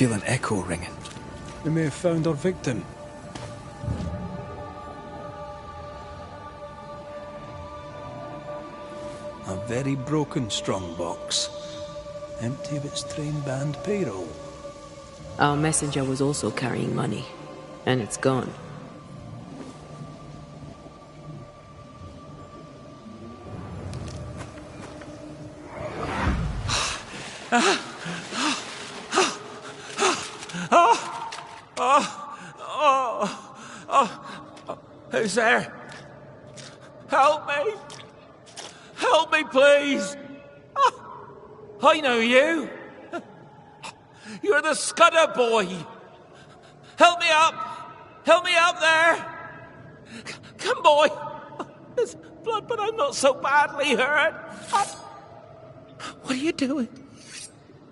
feel an echo ringing. We may have found our victim. A very broken strongbox. Empty of its train band payroll. Our messenger was also carrying money, and it's gone. Who's there? Help me! Help me, please! I know you! You're the Scudder boy! Help me up! Help me up there! Come, boy! There's blood, but I'm not so badly hurt. What are you doing?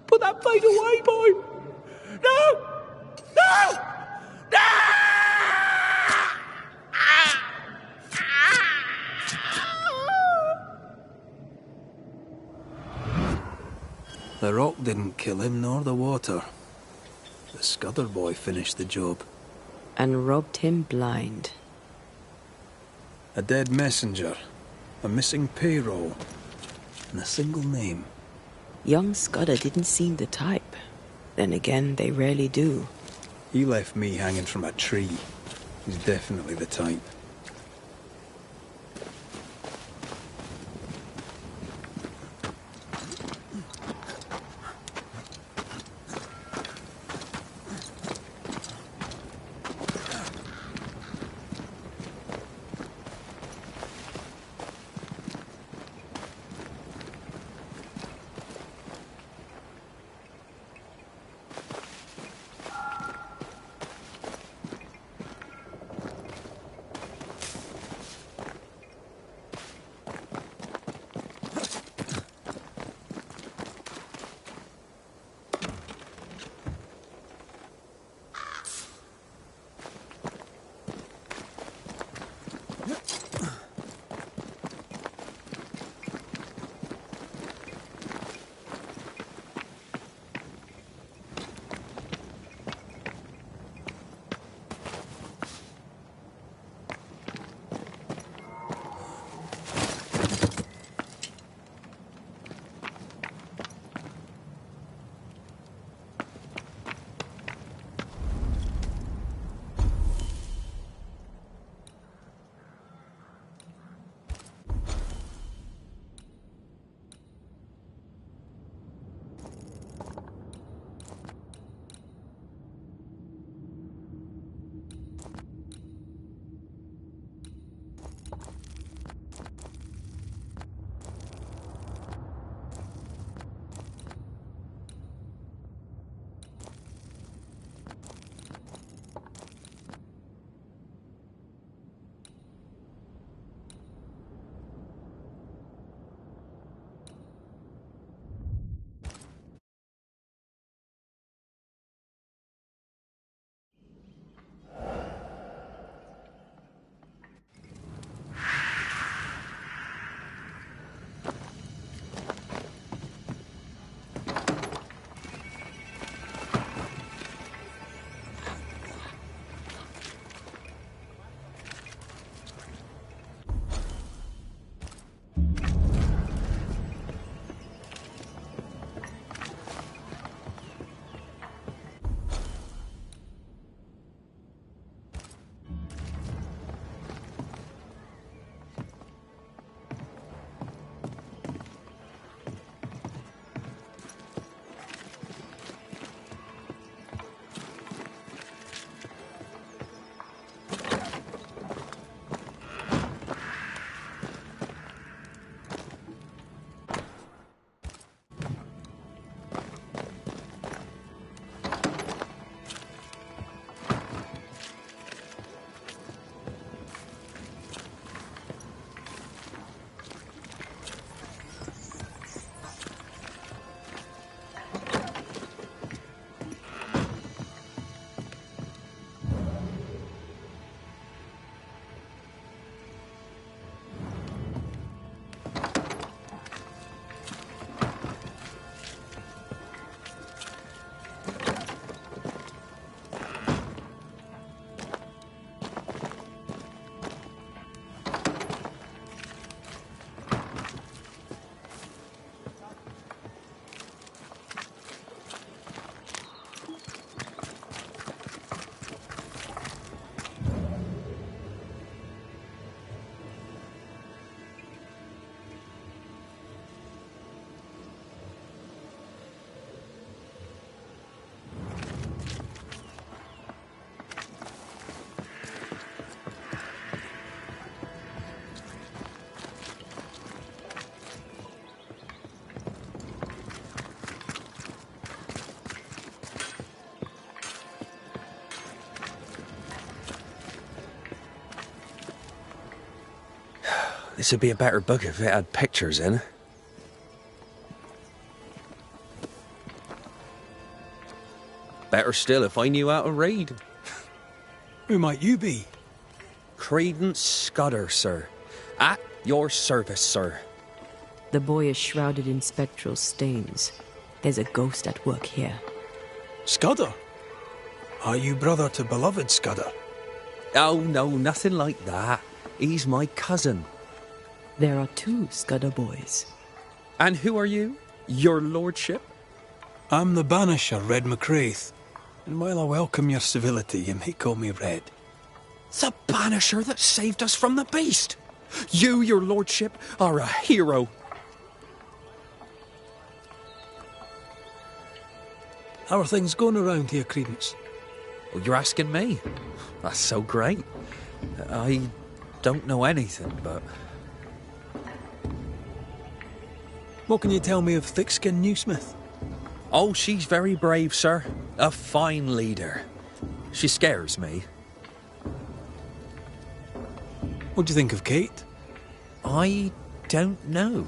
Put that blade away, boy! No! No! No! The rock didn't kill him, nor the water. The Scudder boy finished the job. And robbed him blind. A dead messenger, a missing payroll, and a single name. Young Scudder didn't seem the type. Then again, they rarely do. He left me hanging from a tree. He's definitely the type. This would be a better book if it had pictures in. Better still if I knew how to read. Who might you be? Credence Scudder, sir. At your service, sir. The boy is shrouded in spectral stains. There's a ghost at work here. Scudder? Are you brother to beloved Scudder? Oh, no, nothing like that. He's my cousin. There are two Scudder boys. And who are you? Your lordship? I'm the Banisher, Red McCraith. And while I welcome your civility, you may call me Red. The Banisher that saved us from the beast! You, your lordship, are a hero. How are things going around here, Credence? Well, you're asking me? That's so great. I don't know anything, but... What can you tell me of Thick-Skinned Newsmith? Oh, she's very brave, sir. A fine leader. She scares me. What do you think of Kate? I don't know.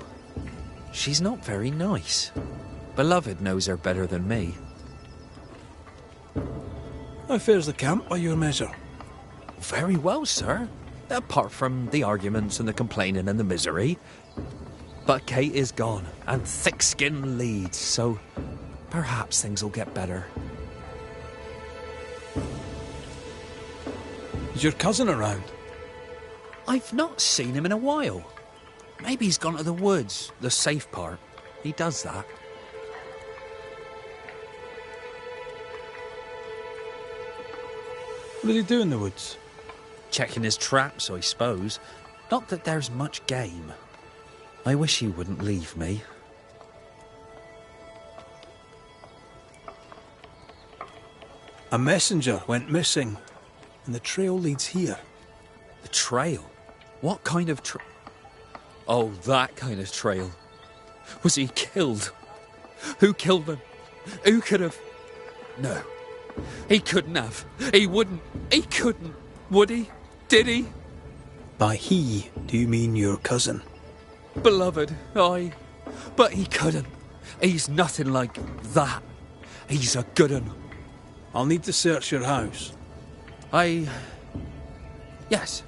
She's not very nice. Beloved knows her better than me. How fares the camp by your measure? Very well, sir. Apart from the arguments and the complaining and the misery. But Kate is gone, and Thick-Skin leads, so perhaps things will get better. Is your cousin around? I've not seen him in a while. Maybe he's gone to the woods, the safe part. He does that. What did he do in the woods? Checking his traps, I suppose. Not that there's much game. I wish he wouldn't leave me. A messenger went missing, and the trail leads here. The trail? What kind of trail? Oh, that kind of trail. Was he killed? Who killed him? Who could have? No. He couldn't have. He wouldn't. He couldn't. Would he? Did he? By he, do you mean your cousin? Beloved, aye. But he couldn't. He's nothing like that. He's a good un. I'll need to search your house. Yes,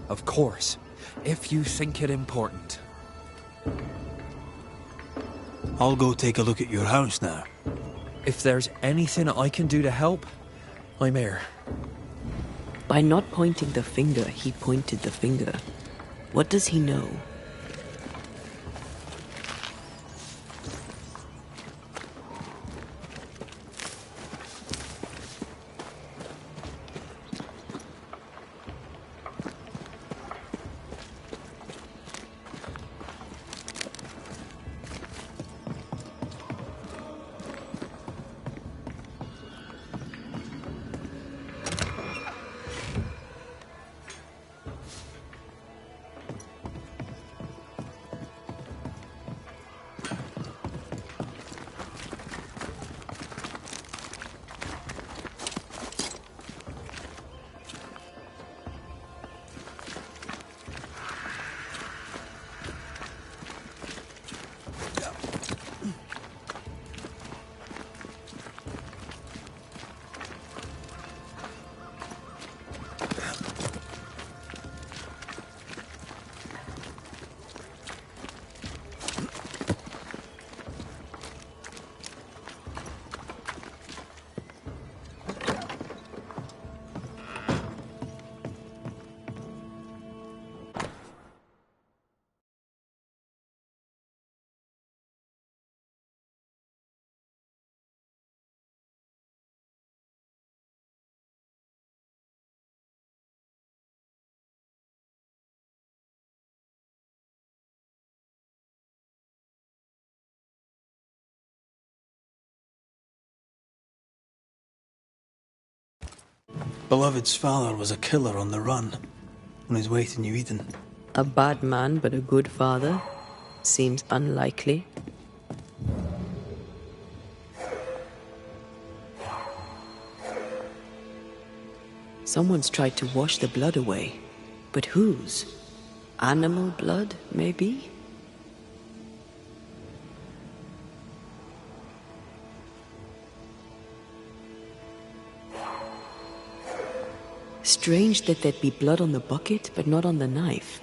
of course. If you think it important. I'll go take a look at your house now. If there's anything I can do to help, I'm here. By not pointing the finger, he pointed the finger. What does he know? Beloved's father was a killer on the run, on his way to New Eden. A bad man but a good father? Seems unlikely. Someone's tried to wash the blood away. But whose? Animal blood, maybe? Strange that there'd be blood on the bucket, but not on the knife.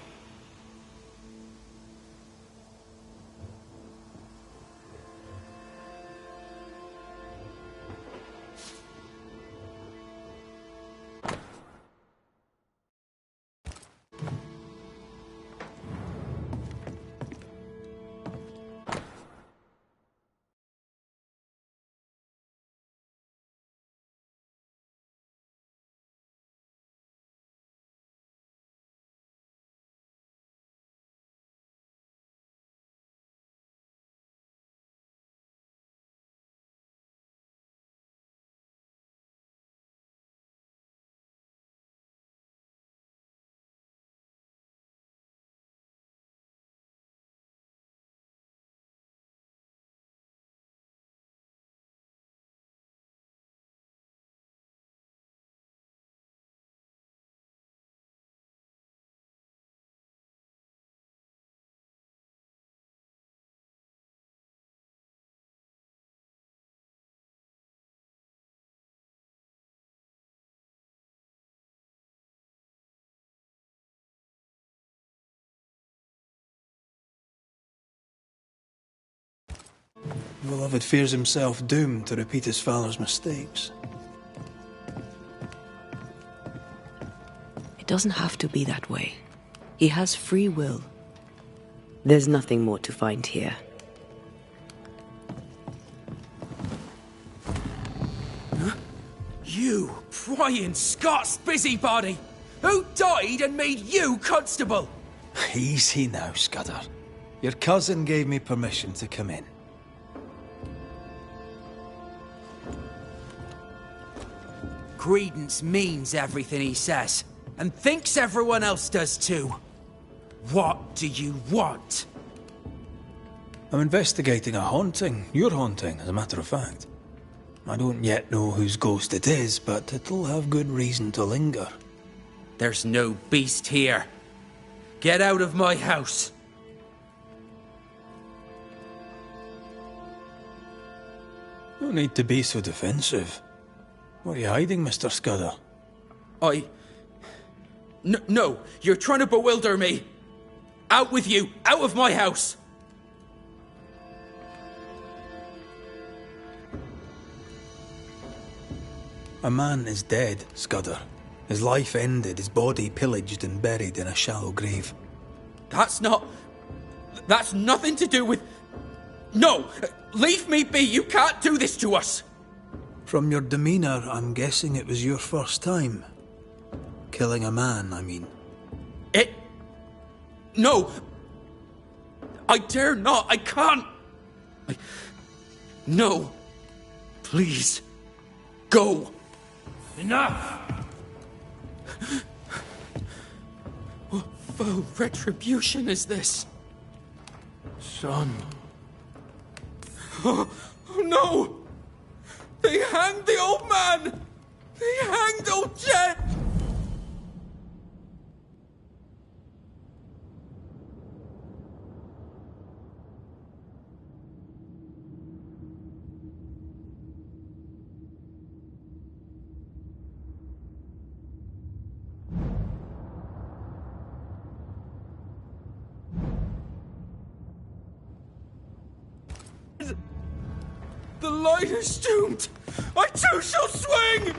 Beloved fears himself doomed to repeat his father's mistakes. It doesn't have to be that way. He has free will. There's nothing more to find here. You, prying Scots busybody! Who died and made you constable? Easy now, Scudder. Your cousin gave me permission to come in. Credence means everything he says, and thinks everyone else does too. What do you want? I'm investigating a haunting. Your haunting, as a matter of fact. I don't yet know whose ghost it is, but it'll have good reason to linger. There's no beast here. Get out of my house. No need to be so defensive. What are you hiding, Mr. Scudder? No, you're trying to bewilder me. Out with you, out of my house. A man is dead, Scudder. His life ended, his body pillaged and buried in a shallow grave. That's nothing to do with... No! Leave me be! You can't do this to us! From your demeanor, I'm guessing it was your first time. Killing a man, I mean. No! I dare not! I can't! No! Please! Go! Enough! What foul retribution is this? Son. Oh no! They hanged the old man! They hanged old Jet! The light is doomed! I too shall swing!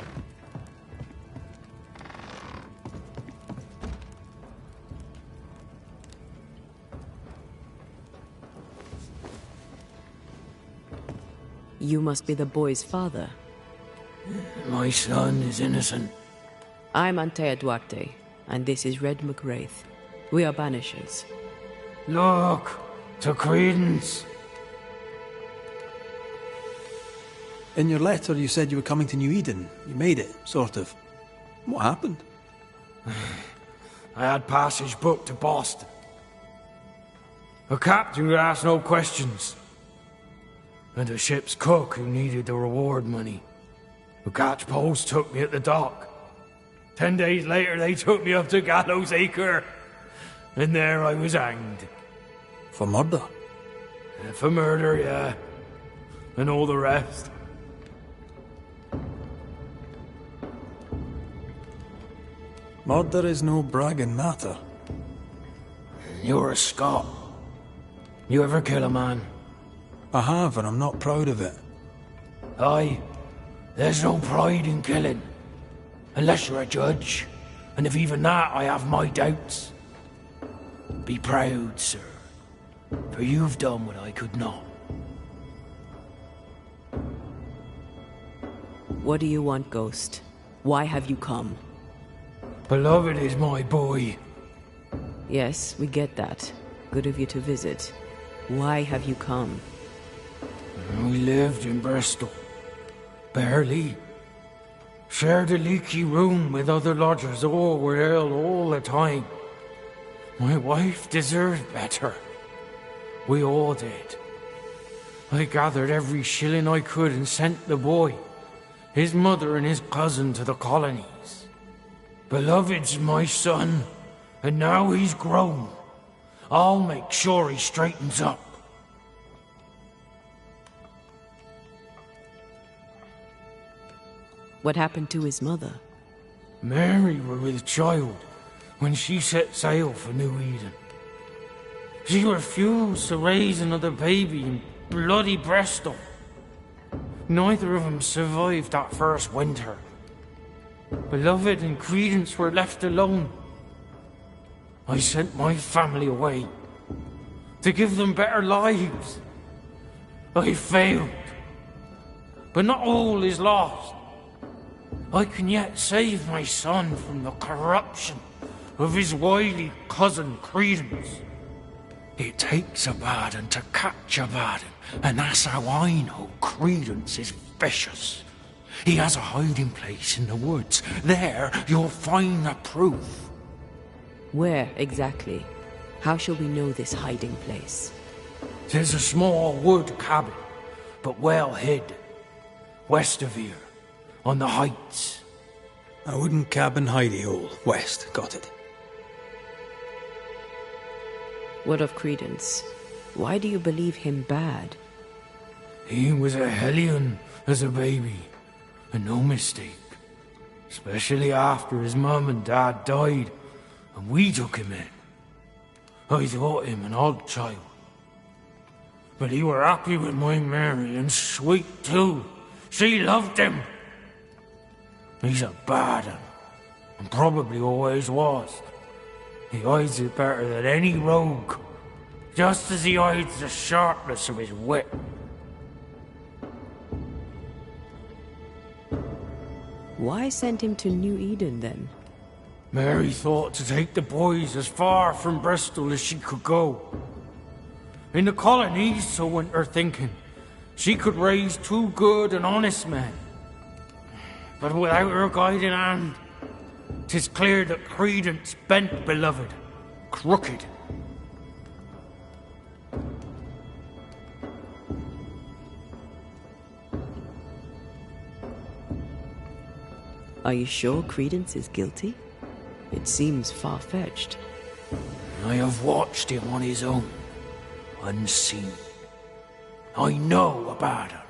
You must be the boy's father. My son is innocent. I'm Antea Duarte, and this is Red McWraith. We are Banishers. Look, to Credence. In your letter, you said you were coming to New Eden. You made it, sort of. What happened? I had passage booked to Boston. The captain would ask no questions. And the ship's cook who needed the reward money. The catch post took me at the dock. 10 days later, they took me up to Gallows Acre. and there I was hanged. For murder? For murder, yeah. And all the rest. Murder is no bragging matter. You're a Scot. You ever kill a man? I have, and I'm not proud of it. Aye. There's no pride in killing. Unless you're a judge. And if even that, I have my doubts. Be proud, sir. For you've done what I could not. What do you want, Ghost? Why have you come? Beloved is my boy. Yes, we get that. Good of you to visit. Why have you come? We lived in Bristol. Barely. Shared a leaky room with other lodgers. All were ill all the time. My wife deserved better. We all did. I gathered every shilling I could and sent the boy, his mother and his cousin to the colonies. Beloved's my son, and now he's grown. I'll make sure he straightens up. What happened to his mother? Mary were with child when she set sail for New Eden. She refused to raise another baby in bloody Bristol. Neither of them survived that first winter. Beloved and Credence were left alone. I sent my family away to give them better lives. I failed. But not all is lost. I can yet save my son from the corruption of his wily cousin Credence. It takes a bad un to catch a bad un, and that's how I know Credence is vicious. He has a hiding place in the woods. There you'll find the proof. Where, exactly? How shall we know this hiding place? 'Tis a small wood cabin, but well hid. West of here, on the heights. A wooden cabin hidey hole. West, got it. What of Credence? Why do you believe him bad? He was a hellion as a baby, and no mistake. Especially after his mum and dad died, and we took him in. I thought him an odd child. But he were happy with my Mary, and sweet too. She loved him. He's a bad un, and probably always was. He hides it better than any rogue, just as he hides the sharpness of his wit. Why send him to New Eden, then? Mary thought to take the boys as far from Bristol as she could go. In the colonies, so went her thinking, she could raise two good and honest men. But without her guiding hand, 'tis clear that Credence bent Beloved, crooked. Are you sure Credence is guilty? It seems far-fetched. I have watched him on his own, unseen. I know about him,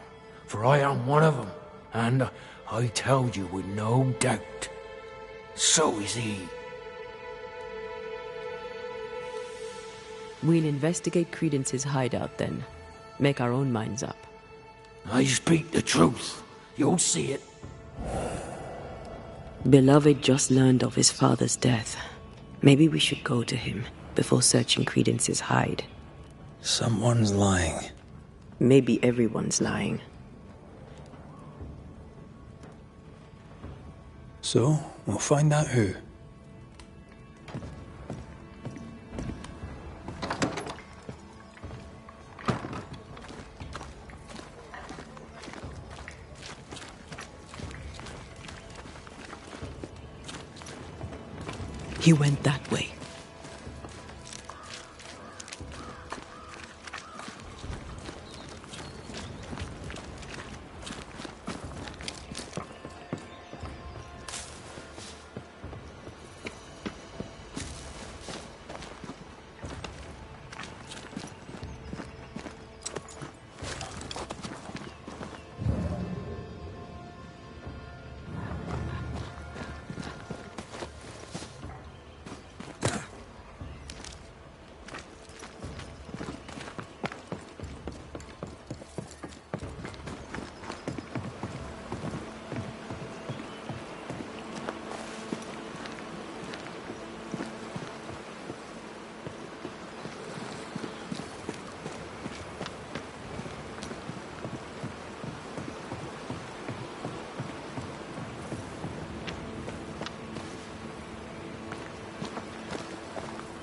for I am one of them, and I tell you with no doubt, so is he. We'll investigate Credence's hideout then. Make our own minds up. I speak the truth. You'll see it. Beloved just learned of his father's death. Maybe we should go to him before searching Credence's hide. Someone's lying. Maybe everyone's lying. So, we'll find out who. He went that way.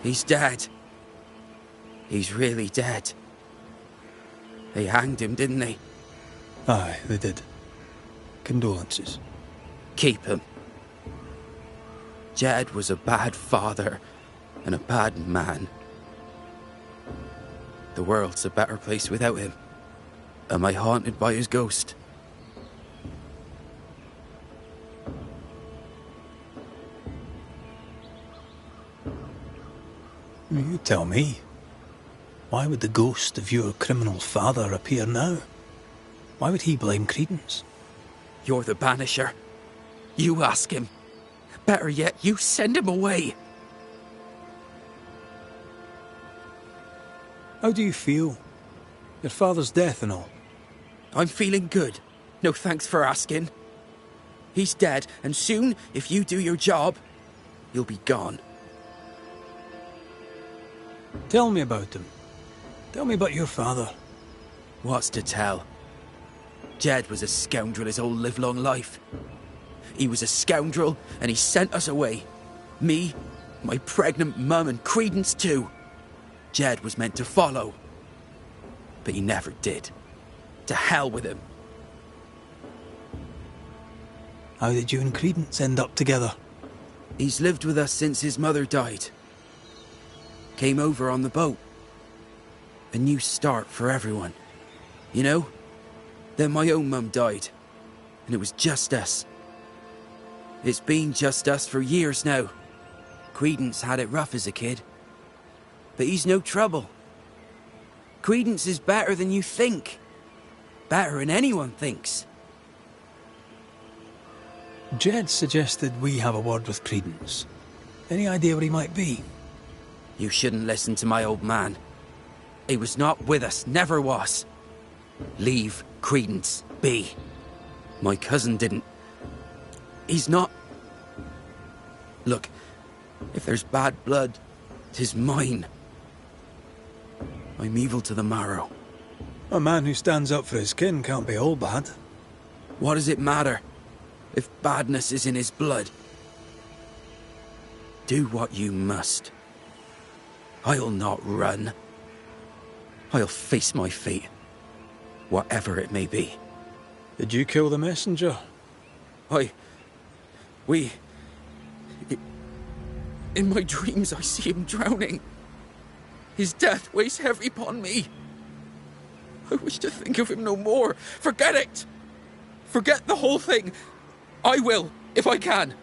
He's dead. He's really dead. They hanged him, didn't they? Aye, they did. Condolences. Keep him. Jed was a bad father and a bad man. The world's a better place without him. Am I haunted by his ghost? You tell me. Why would the ghost of your criminal father appear now? Why would he blame Credence? You're the Banisher. You ask him. Better yet, you send him away. How do you feel? Your father's death and all. I'm feeling good. No thanks for asking. He's dead, and soon, if you do your job, you'll be gone. Tell me about him. Tell me about your father. What's to tell? Jed was a scoundrel his whole livelong life. He was a scoundrel, and he sent us away. Me, my pregnant mum, and Credence too. Jed was meant to follow. But he never did. To hell with him. How did you and Credence end up together? He's lived with us since his mother died. Came over on the boat. A new start for everyone. You know? Then my own mum died. And it was just us. It's been just us for years now. Credence had it rough as a kid. But he's no trouble. Credence is better than you think. Better than anyone thinks. Jed suggested we have a word with Credence. Any idea where he might be? You shouldn't listen to my old man. He was not with us, never was. Leave Credence be. My cousin didn't. He's not... Look, if there's bad blood, 'tis mine. I'm evil to the marrow. A man who stands up for his kin can't be all bad. What does it matter if badness is in his blood? Do what you must. I'll not run. I'll face my fate, whatever it may be. Did you kill the messenger? In my dreams I see him drowning. His death weighs heavy upon me. I wish to think of him no more. Forget it! Forget the whole thing. I will, if I can.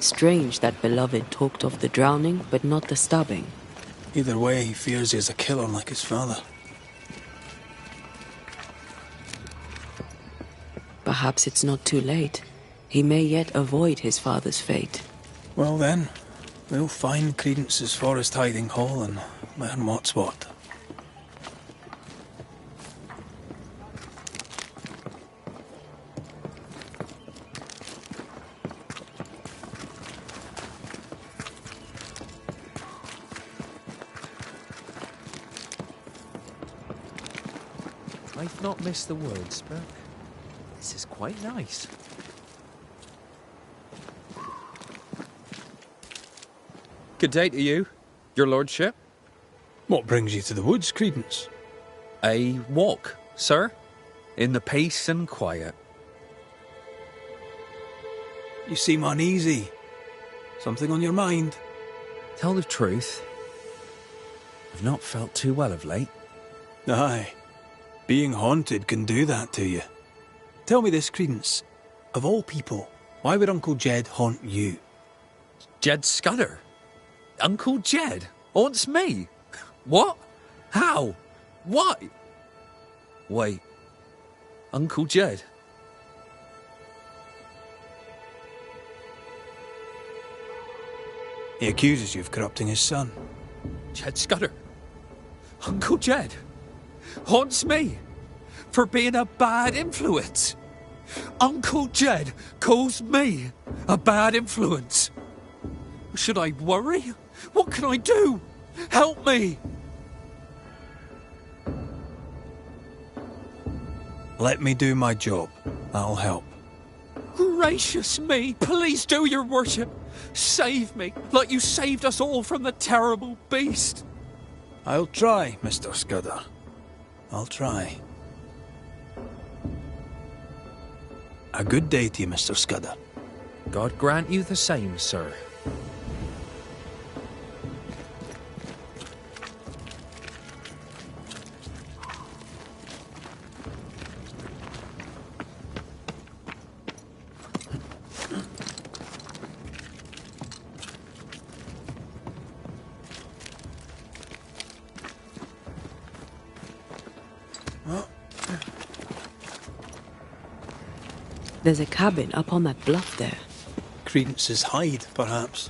Strange that beloved talked of the drowning, but not the stabbing. Either way, he fears he is a killer like his father. Perhaps it's not too late. He may yet avoid his father's fate. Well then, we'll find Credence's forest hiding hole and learn what's what. I've not missed the woods, but this is quite nice. Good day to you, your lordship. What brings you to the woods, Credence? A walk, sir, in the peace and quiet. You seem uneasy. Something on your mind? Tell the truth, I've not felt too well of late. Aye. Being haunted can do that to you. Tell me this, Credence. Of all people, why would Uncle Jed haunt you? Jed Scudder? Uncle Jed haunts me? What? How? Why? Wait. Uncle Jed? He accuses you of corrupting his son. Jed Scudder? Uncle Jed haunts me for being a bad influence. Uncle Jed calls me a bad influence. Should I worry? What can I do? Help me! Let me do my job. That'll help. Gracious me, please do, your worship. Save me, like you saved us all from the terrible beast. I'll try, Mr. Scudder. I'll try. A good day to you, Mr. Scudder. God grant you the same, sir. There's a cabin up on that bluff there. Credence's hide, perhaps.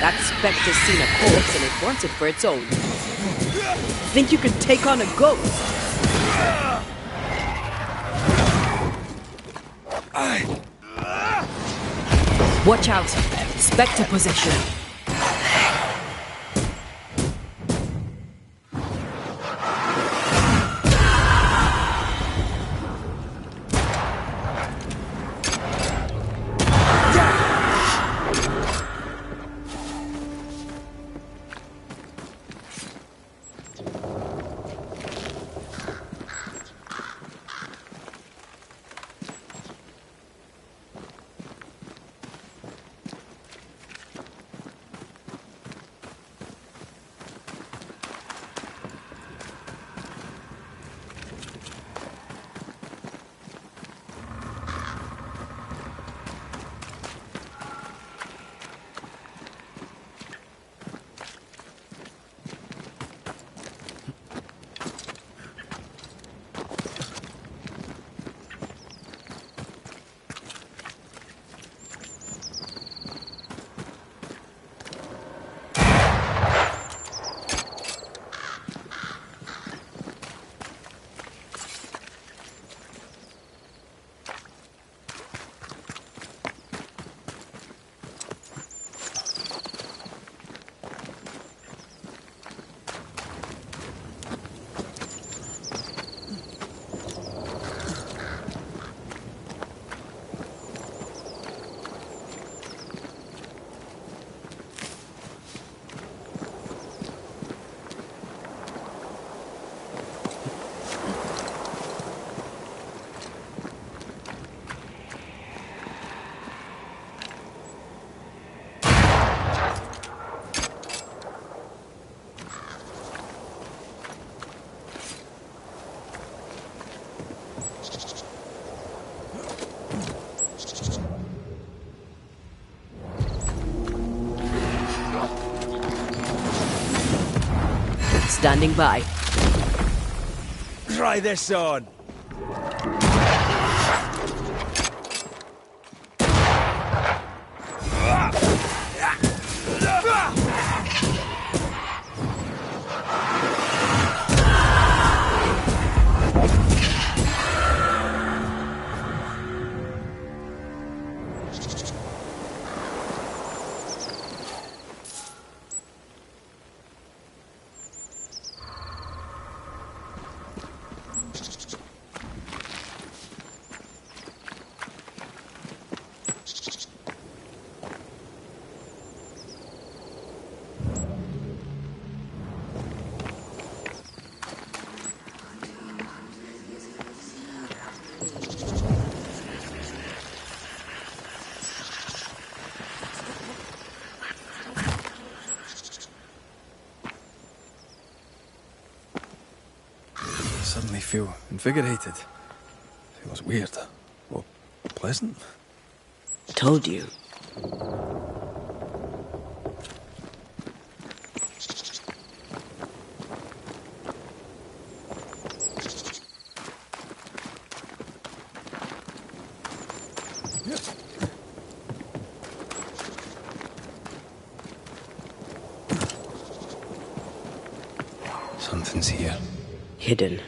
That spectre's seen a corpse and it wants it for its own. Think you can take on a ghost? Watch out! Spectre possession. Standing by. Try this on. feel invigorated. Feels weird. Well, pleasant. Told you. Something's here. Hidden.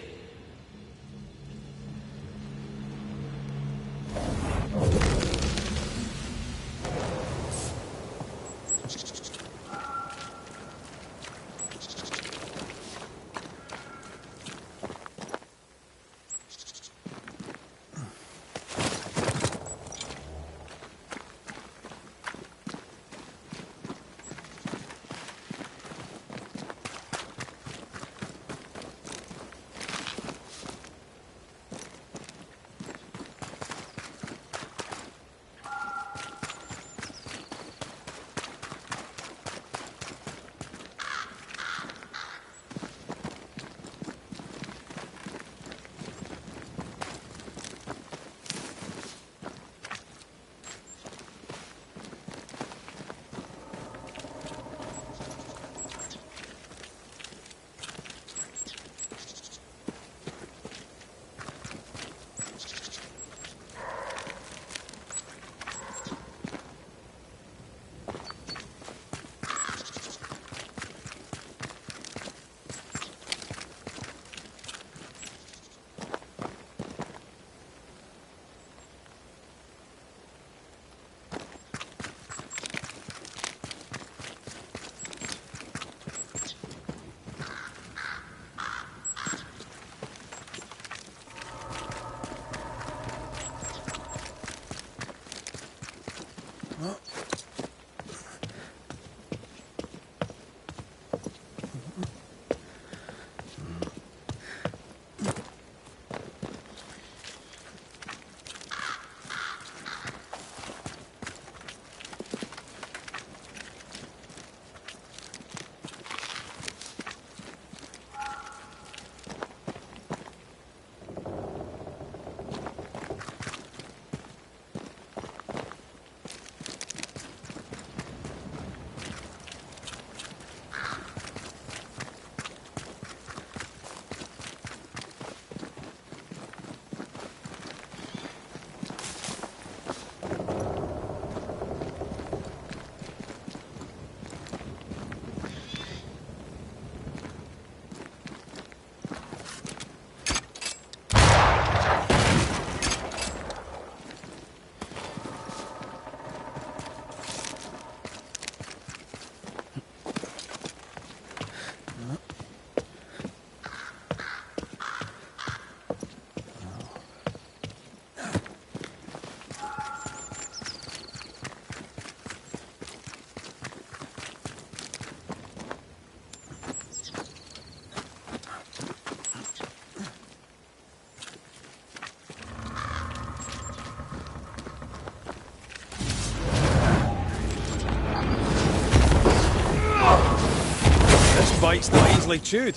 Bite's not easily chewed.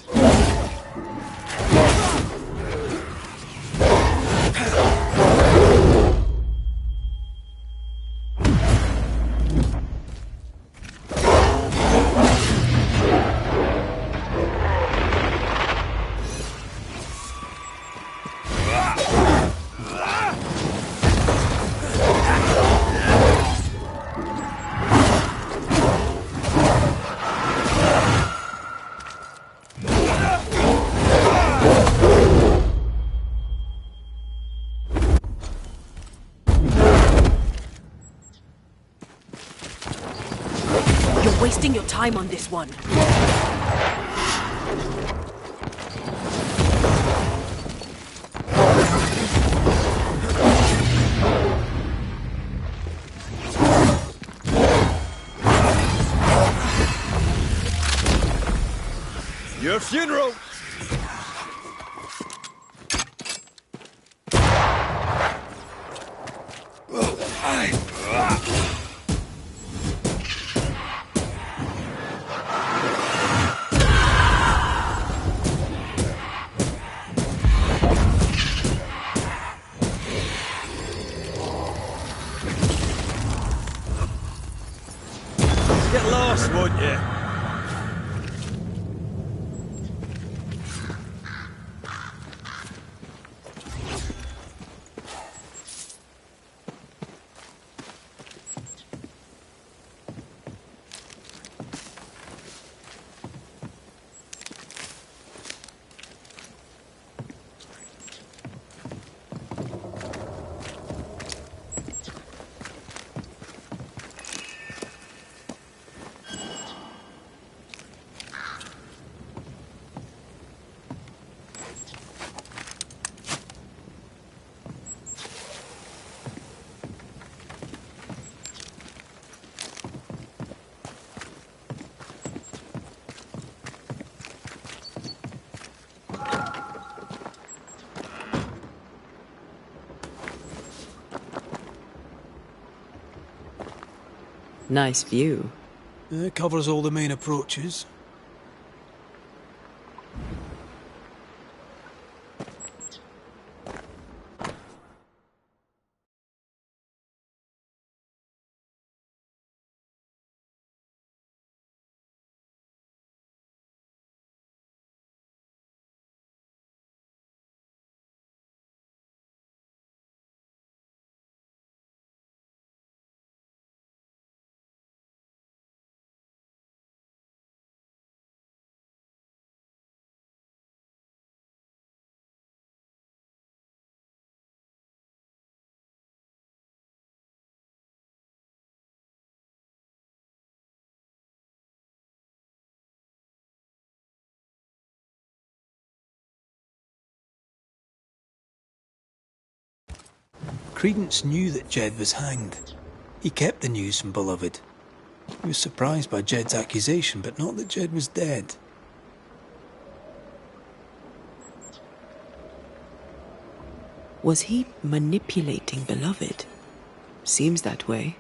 Wasting your time on this one. Your funeral! us, won't you? Nice view. It covers all the main approaches. Credence knew that Jed was hanged. He kept the news from Beloved. He was surprised by Jed's accusation, but not that Jed was dead. Was he manipulating Beloved? Seems that way.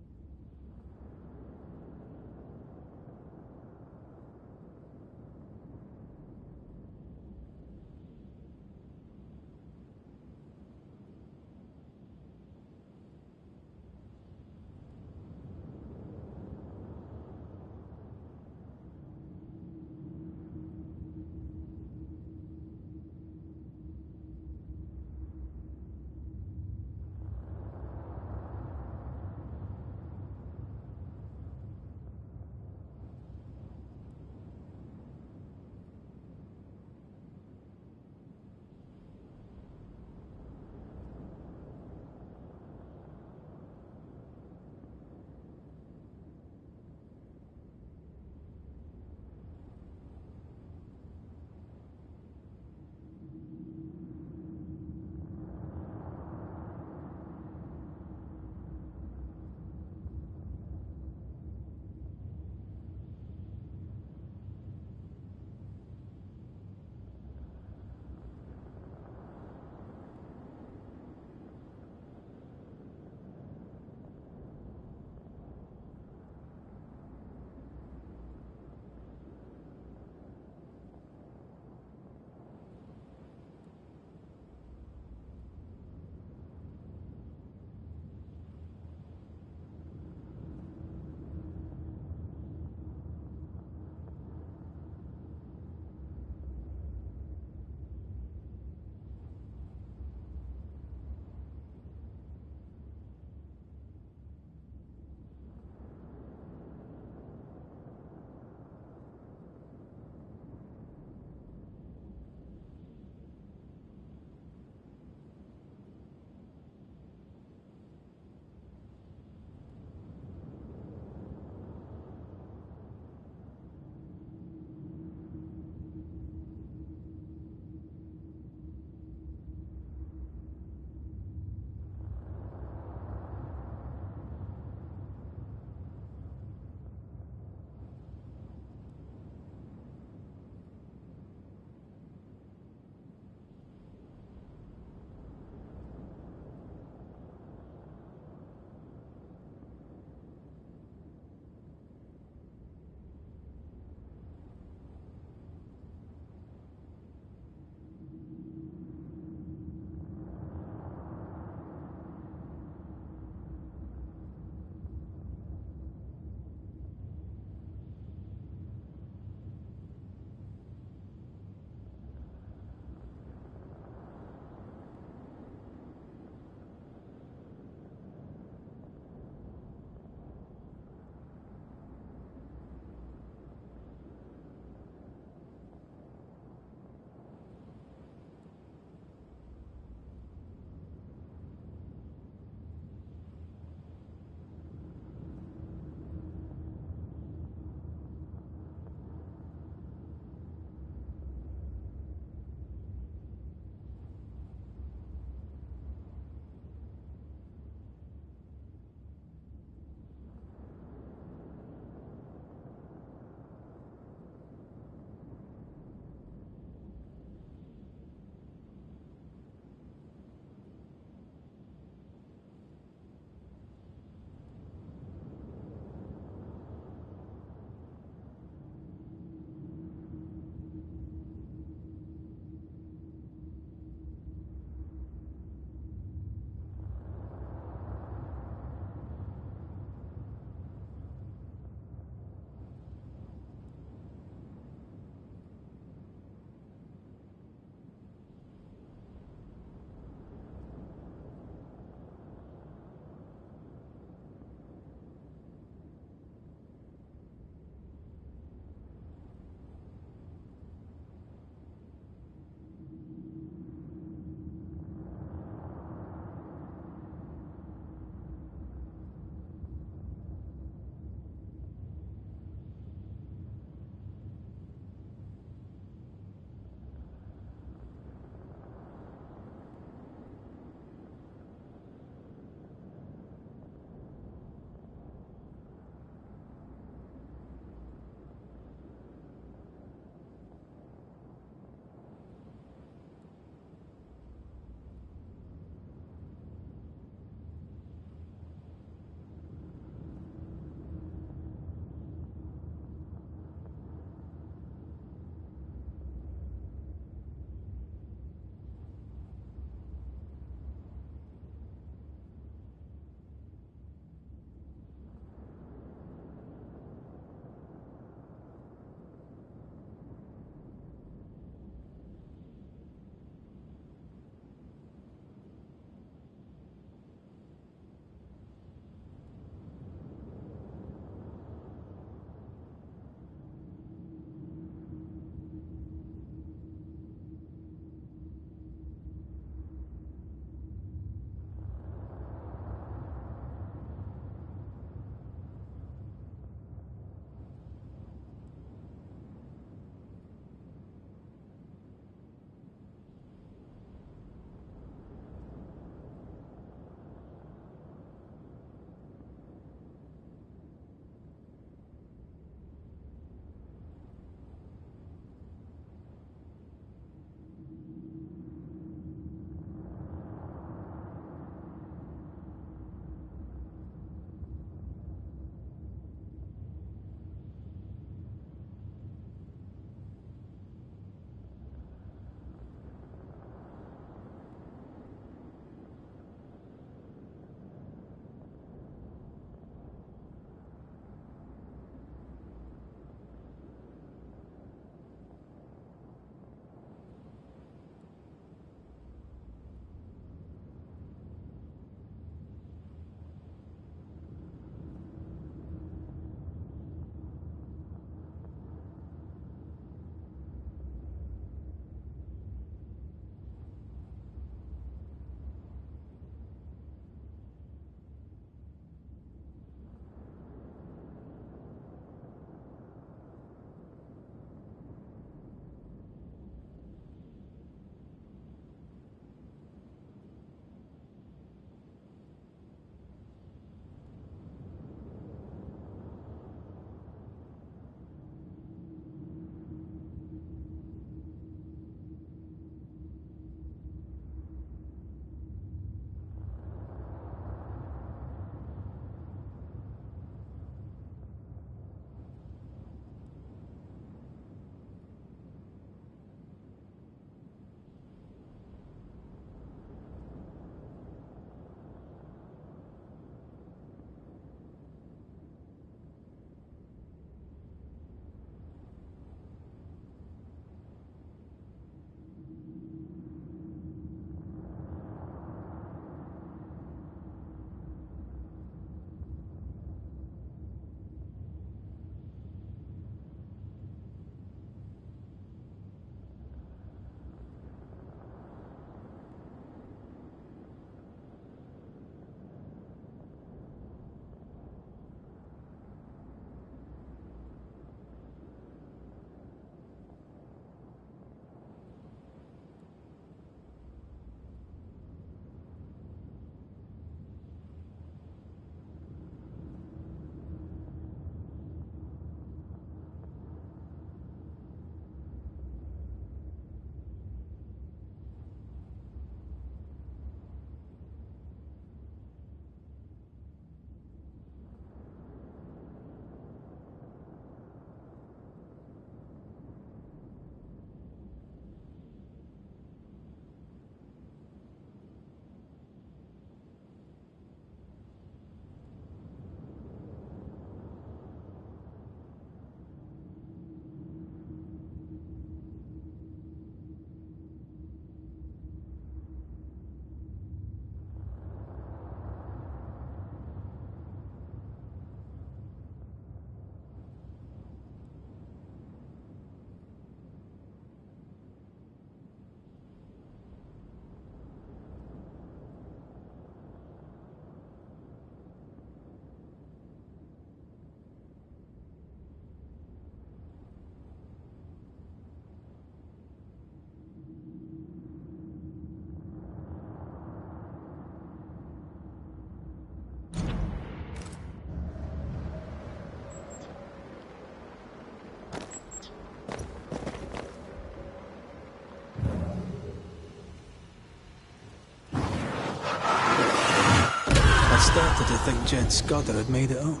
I started to think Jed Scudder had made it up.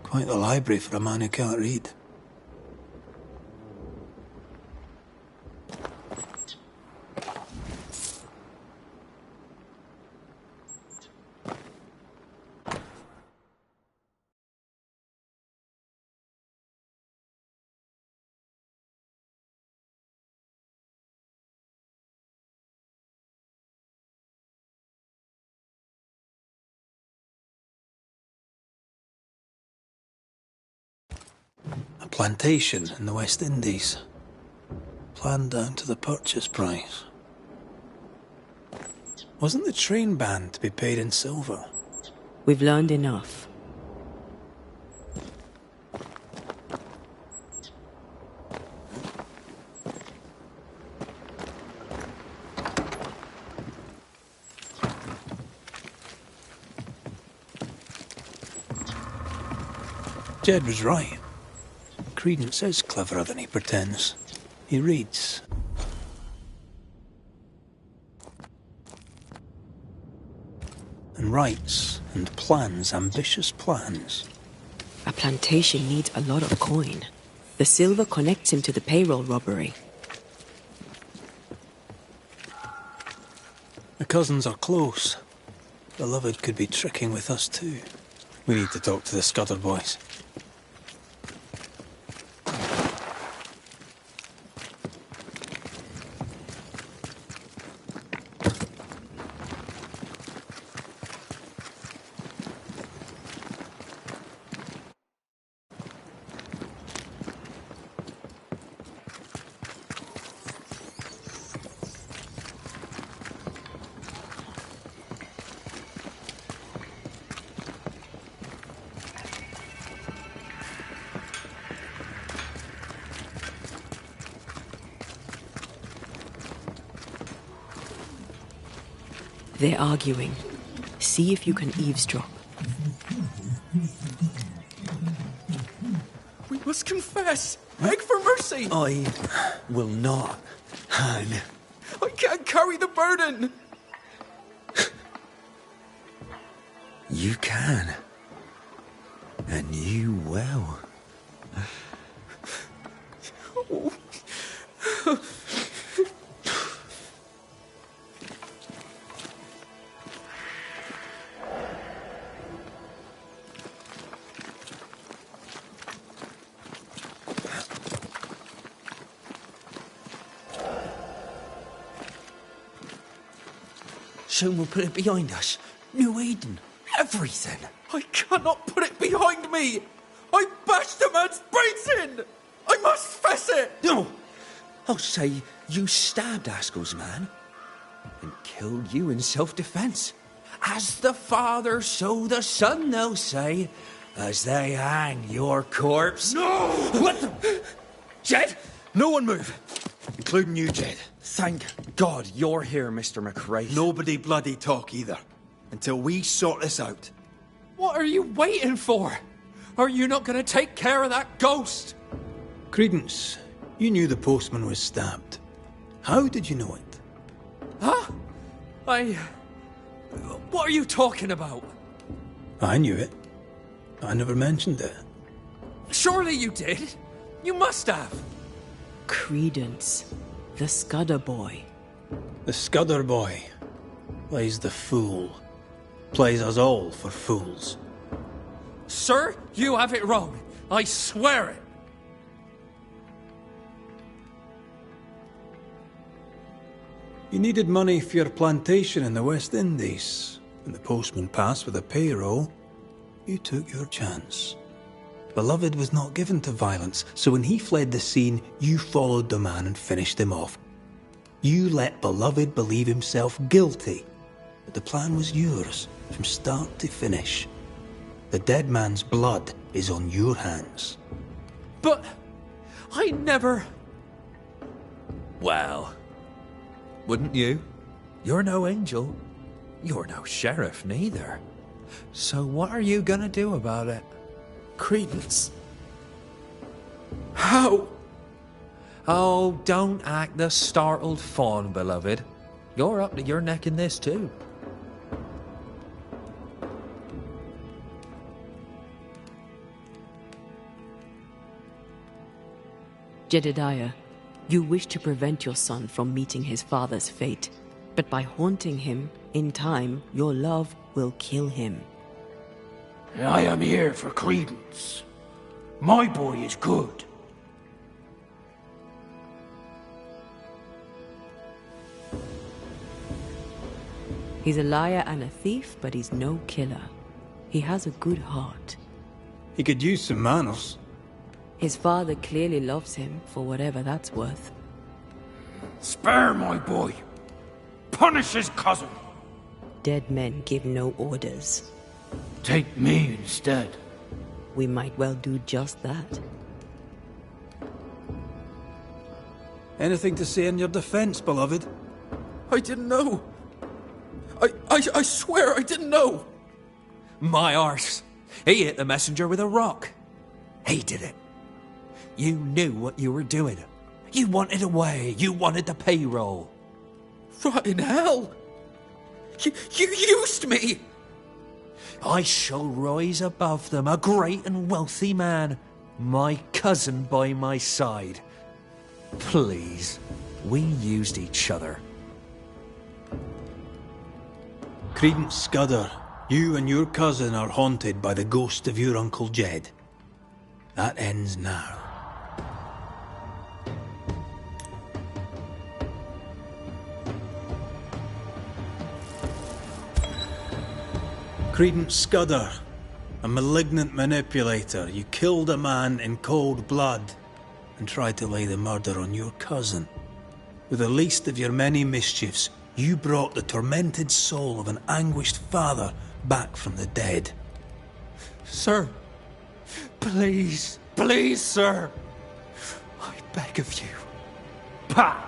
Quite the library for a man who can't read. A plantation in the West Indies. Planned down to the purchase price. Wasn't the train band to be paid in silver? We've learned enough. Jed was right. Credence is cleverer than he pretends. He reads. And writes and plans ambitious plans. A plantation needs a lot of coin. The silver connects him to the payroll robbery. The cousins are close. Beloved could be tricking with us too. We need to talk to the Scudder boys. They're arguing. See if you can eavesdrop. We must confess. Beg for mercy. I will not hang. I can't carry the burden. You can. And you will. Soon we'll put it behind us. New Eden. Everything. I cannot put it behind me. I bashed a man's brains in. I must fess it. No. I'll say you stabbed Askell's man and killed you in self-defense. As the Father, so the Son, they'll say, as they hang your corpse. No! What the... Jed? No one move, including you, Jed. Thank God you're here, Mr. McRae. Nobody bloody talk either, until we sort this out. What are you waiting for? Are you not going to take care of that ghost? Credence, you knew the postman was stabbed. How did you know it? Huh? What are you talking about? I knew it. I never mentioned it. Surely you did. You must have. Credence. The Scudder boy. The Scudder boy plays the fool. Plays us all for fools. Sir, you have it wrong. I swear it. You needed money for your plantation in the West Indies. When the postman passed with a payroll, you took your chance. Beloved was not given to violence, so when he fled the scene, you followed the man and finished him off. You let Beloved believe himself guilty, but the plan was yours from start to finish. The dead man's blood is on your hands. But I never... Well, wouldn't you? You're no angel. You're no sheriff neither. So what are you gonna do about it? Credence. How? Oh, don't act the startled fawn, beloved. You're up to your neck in this too. Jedediah, you wish to prevent your son from meeting his father's fate, but by haunting him, in time, your love will kill him. I am here for Credence. My boy is good. He's a liar and a thief, but he's no killer. He has a good heart. He could use some manners. His father clearly loves him, for whatever that's worth. Spare my boy. Punish his cousin. Dead men give no orders. Take me instead. We might well do just that. Anything to say in your defense, beloved? I didn't know. I swear I didn't know. My arse. He hit the messenger with a rock. He did it. You knew what you were doing. You wanted away. You wanted the payroll. Rotten hell. You used me. I shall rise above them, a great and wealthy man, my cousin by my side. Please, we used each other. Credence Scudder, you and your cousin are haunted by the ghost of your Uncle Jed. That ends now. Credence Scudder, a malignant manipulator, you killed a man in cold blood and tried to lay the murder on your cousin. With the least of your many mischiefs, you brought the tormented soul of an anguished father back from the dead. Sir, please, please, sir, I beg of you. Pah!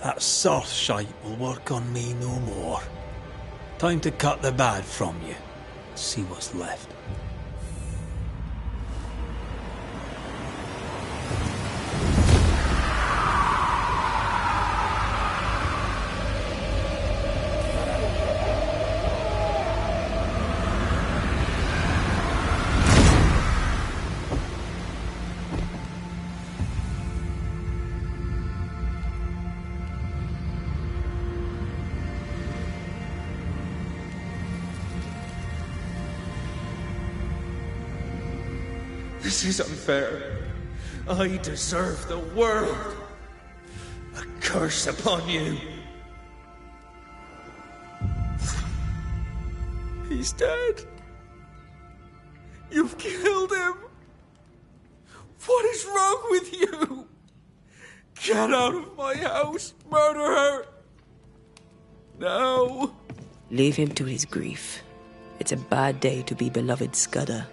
That soft shite will work on me no more. Time to cut the bad from you. See what's left. This is unfair. I deserve the world. A curse upon you. He's dead. You've killed him. What is wrong with you? Get out of my house, murderer. No. Leave him to his grief. It's a bad day to be beloved Scudder.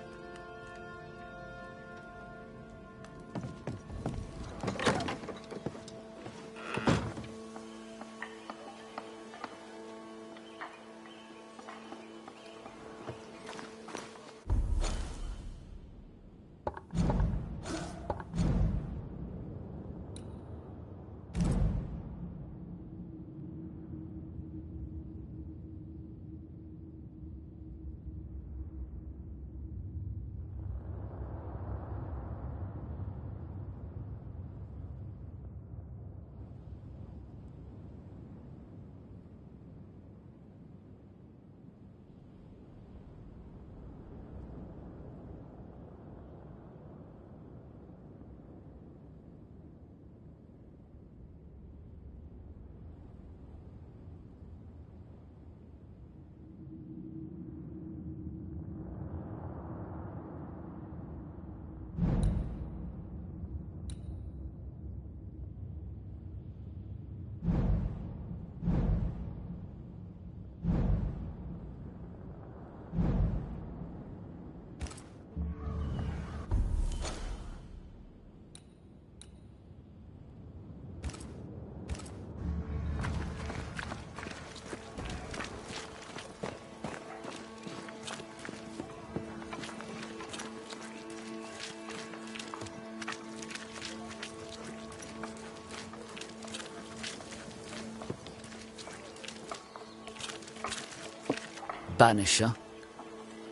Banisher.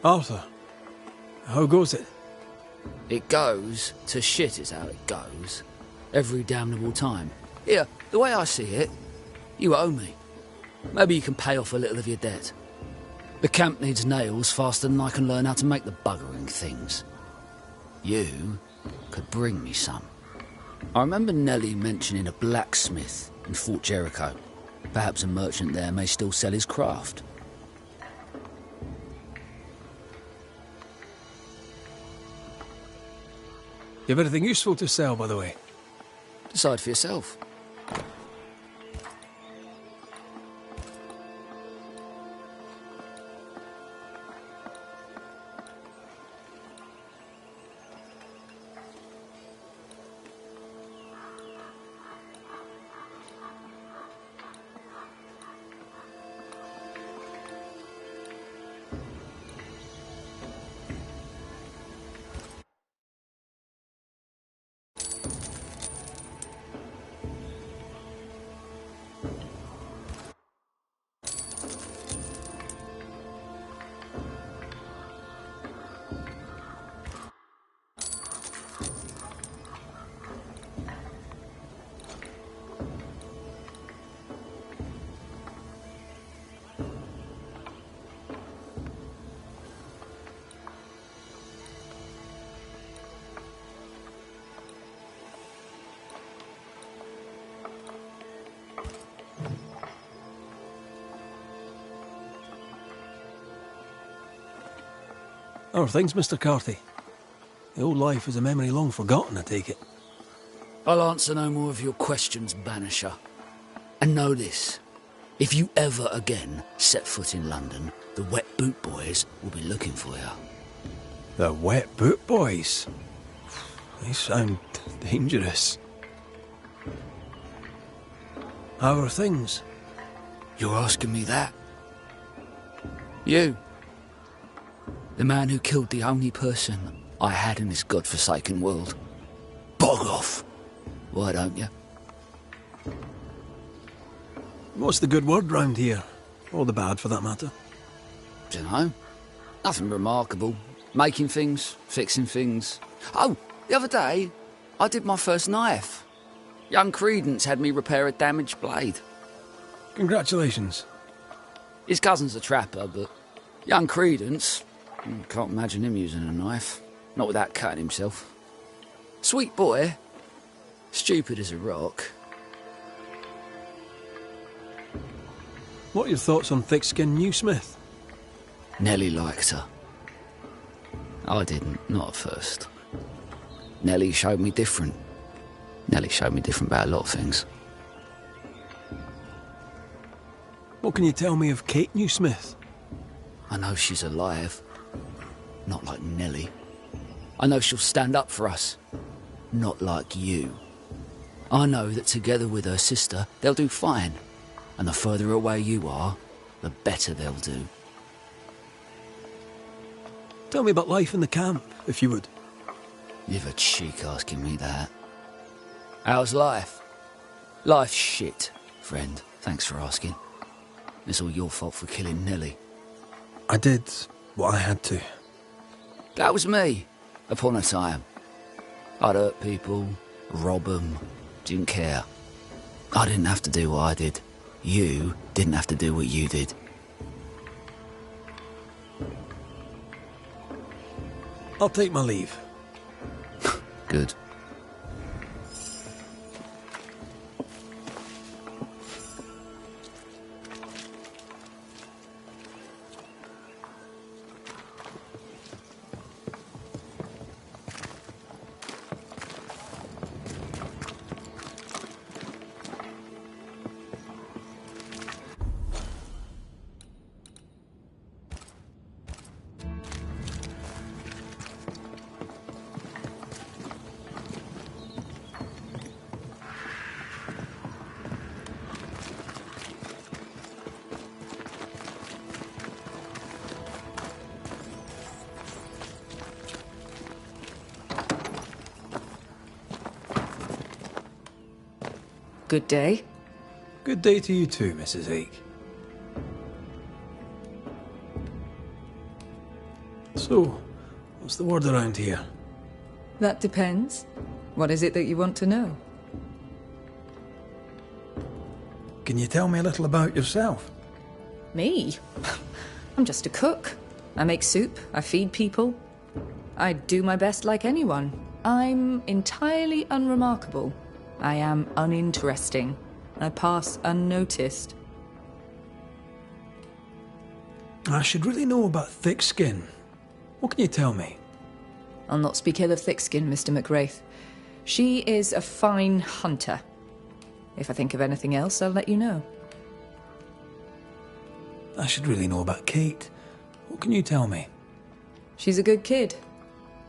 Arthur, how goes it? It goes to shit is how it goes. Every damnable time. Here, the way I see it, you owe me. Maybe you can pay off a little of your debt. The camp needs nails faster than I can learn how to make the buggering things. You could bring me some. I remember Nelly mentioning a blacksmith in Fort Jericho. Perhaps a merchant there may still sell his craft. You have anything useful to sell, by the way? Decide for yourself. How are things, Mr. Carthy? The old life is a memory long forgotten, I take it. I'll answer no more of your questions, Banisher. And know this. If you ever again set foot in London, the Wet Boot Boys will be looking for you. The Wet Boot Boys? They sound dangerous. How are things? You're asking me that? You. The man who killed the only person I had in this godforsaken world. Bog off! Why don't you? What's the good word round here? Or the bad, for that matter? Dunno. Nothing remarkable. Making things, fixing things. Oh, the other day, I did my first knife. Young Credence had me repair a damaged blade. Congratulations. His cousin's a trapper, but young Credence... Can't imagine him using a knife. Not without cutting himself. Sweet boy. Stupid as a rock. What are your thoughts on thick-skinned New Smith? Nelly liked her. I didn't, not at first. Nelly showed me different. Nelly showed me different about a lot of things. What can you tell me of Kate New Smith? I know she's alive. Not like Nelly. I know she'll stand up for us. Not like you. I know that together with her sister, they'll do fine. And the further away you are, the better they'll do. Tell me about life in the camp, if you would. You've a cheek asking me that. How's life? Life's shit, friend. Thanks for asking. It's all your fault for killing Nelly. I did what I had to. That was me, upon a time. I'd hurt people, rob them, didn't care. I didn't have to do what I did. You didn't have to do what you did. I'll take my leave. Good. Good day. Good day to you too, Mrs. Ake. So, what's the word around here? That depends. What is it that you want to know? Can you tell me a little about yourself? Me? I'm just a cook. I make soup, I feed people. I do my best like anyone. I'm entirely unremarkable. I am uninteresting. I pass unnoticed. I should really know about thick skin. What can you tell me? I'll not speak ill of thick-skin, Mr. McWraith. She is a fine hunter. If I think of anything else, I'll let you know. I should really know about Kate. What can you tell me? She's a good kid.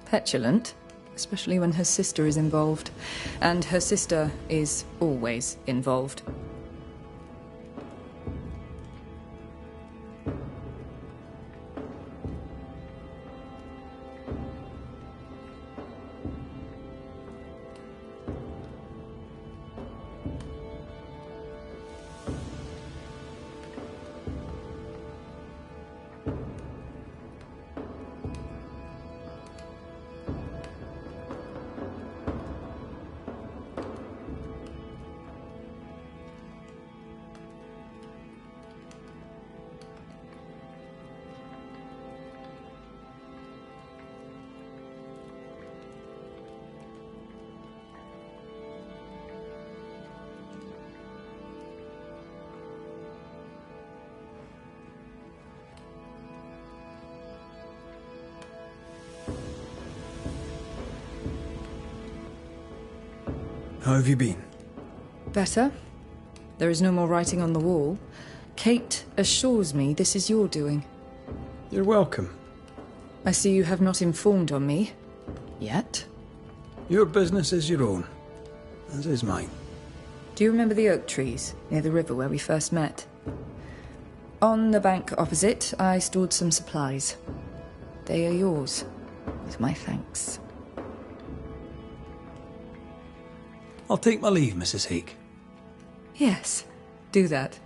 Petulant, especially when her sister is involved. And her sister is always involved. How have you been? Better. There is no more writing on the wall. Kate assures me this is your doing. You're welcome. I see you have not informed on me. Yet. Your business is your own, as is mine. Do you remember the oak trees near the river where we first met? On the bank opposite, I stored some supplies. They are yours, with my thanks. I'll take my leave, Mrs. Hake. Yes, do that.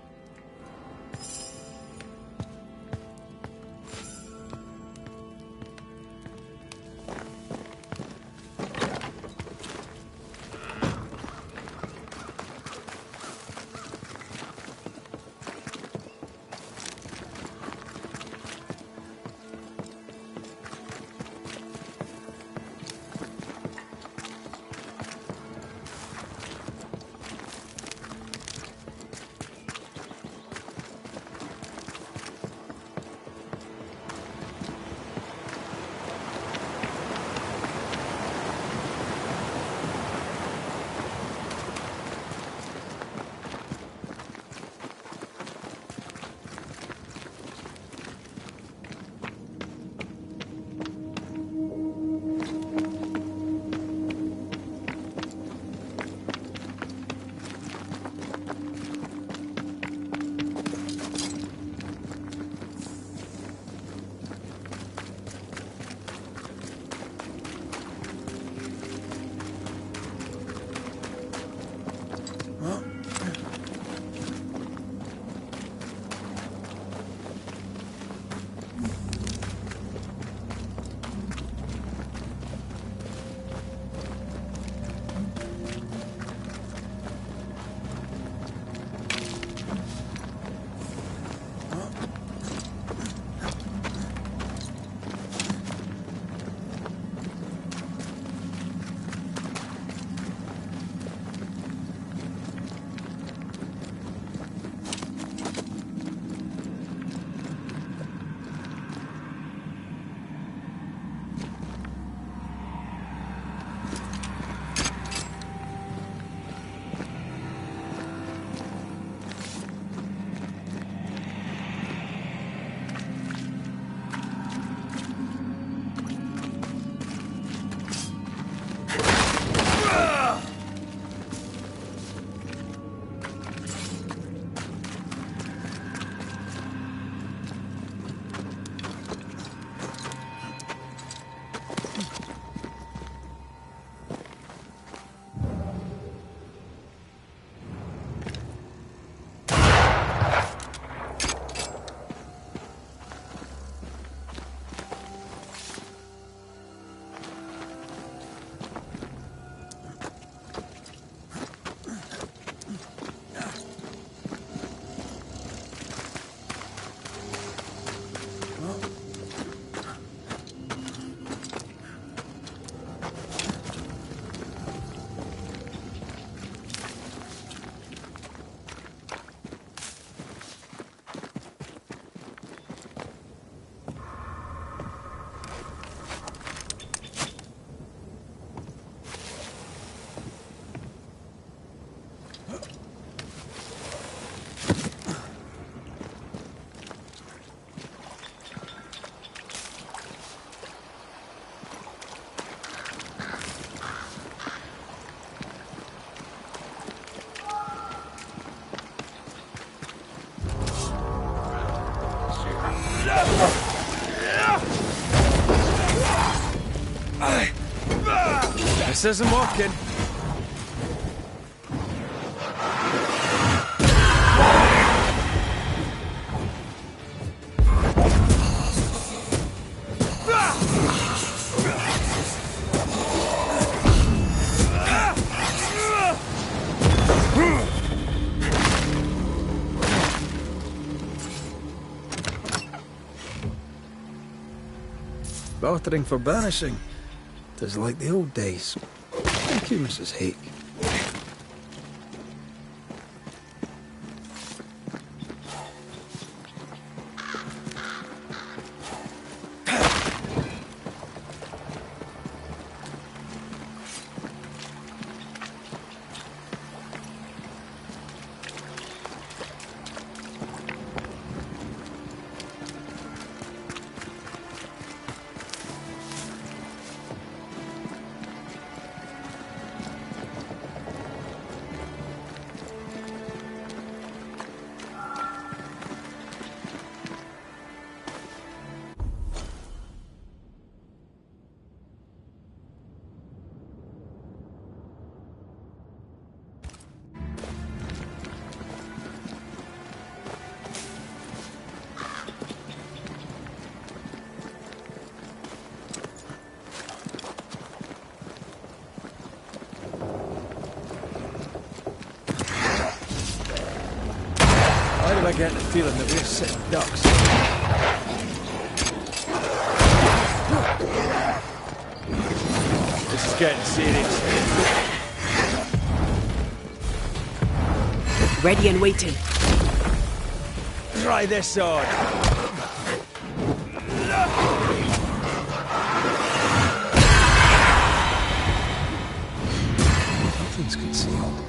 This isn't working. Bartering for banishing. 'Tis like the old days. Thank you, Mrs. Hake. Why do I get the feeling that we're sitting ducks? This is getting serious. Ready and waiting. Try this on. Nothing's concealed.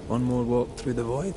One more walk through the void.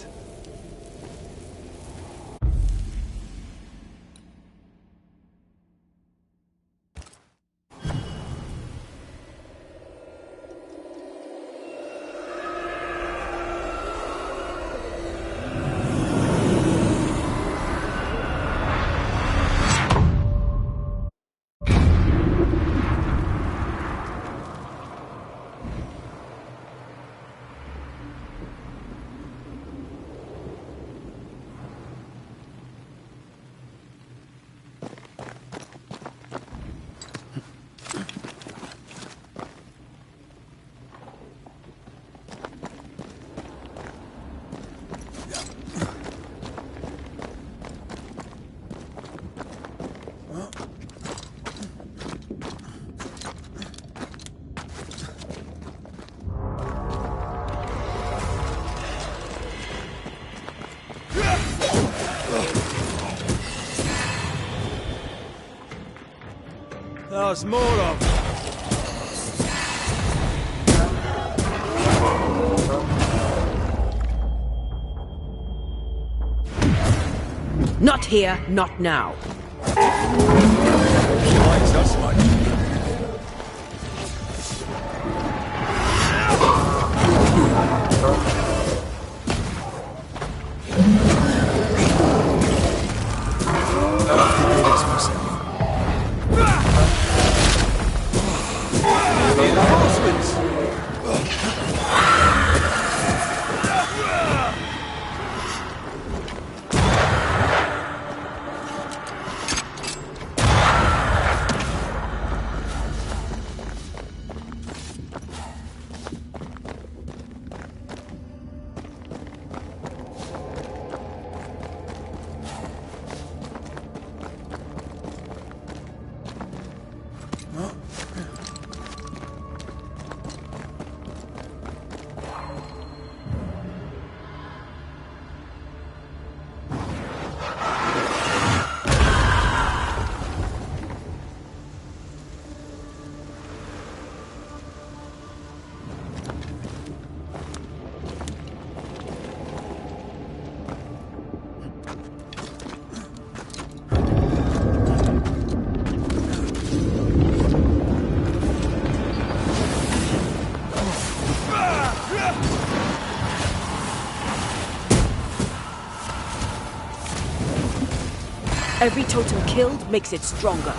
There's more of them. Not here, not now. Lights us much. Every totem killed makes it stronger.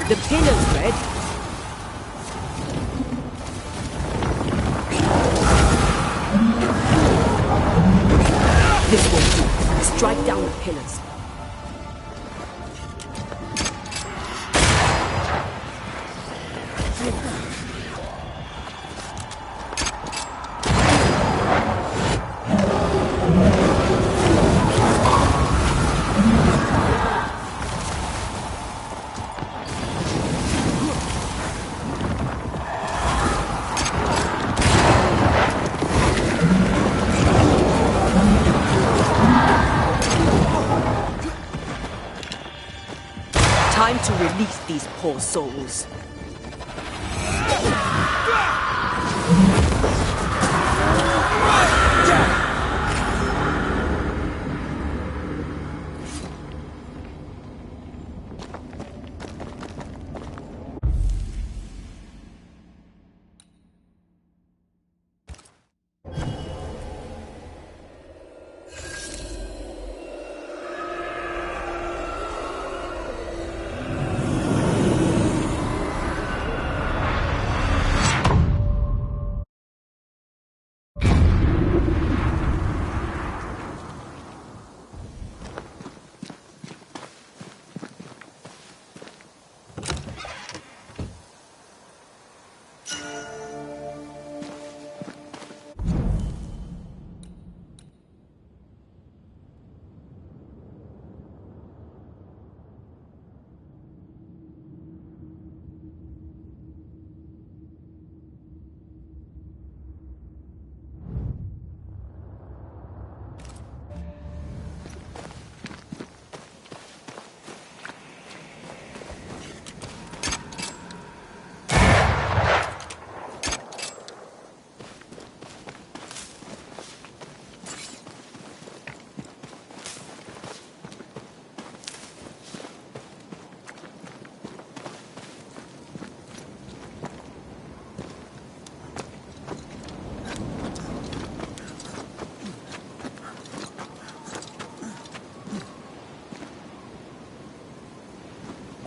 The pillar's red. This won't do. Strike down the pillars. Time to release these poor souls.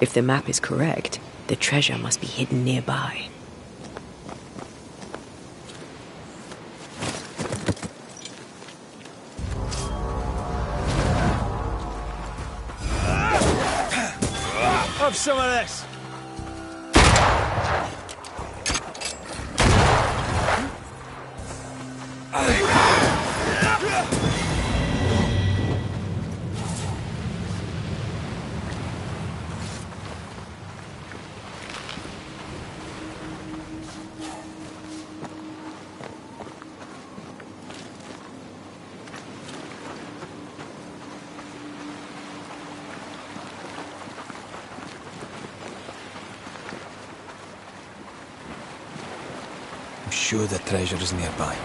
If the map is correct, the treasure must be hidden nearby. Have some of this. I'm sure the treasure is nearby.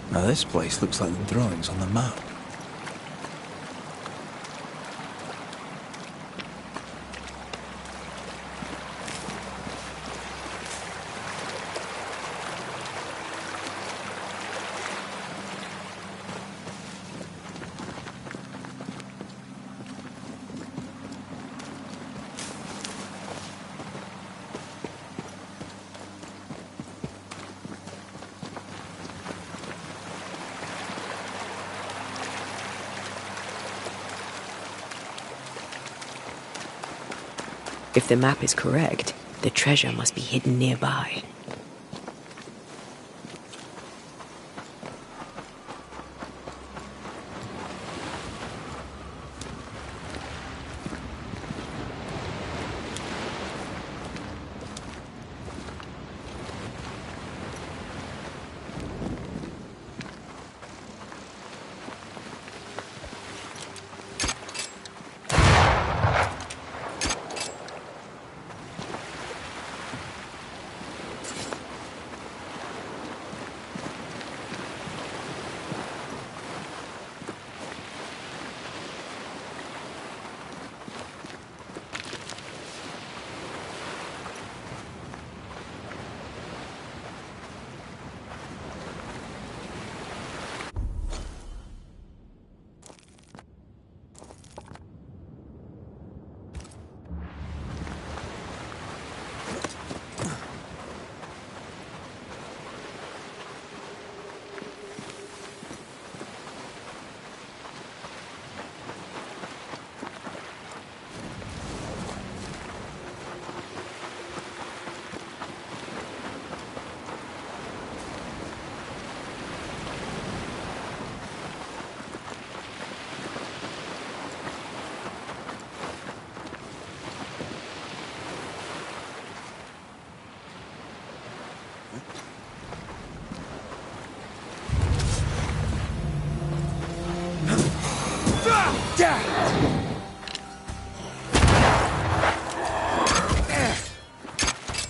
Now this place looks like the drawings on the map. If the map is correct, the treasure must be hidden nearby.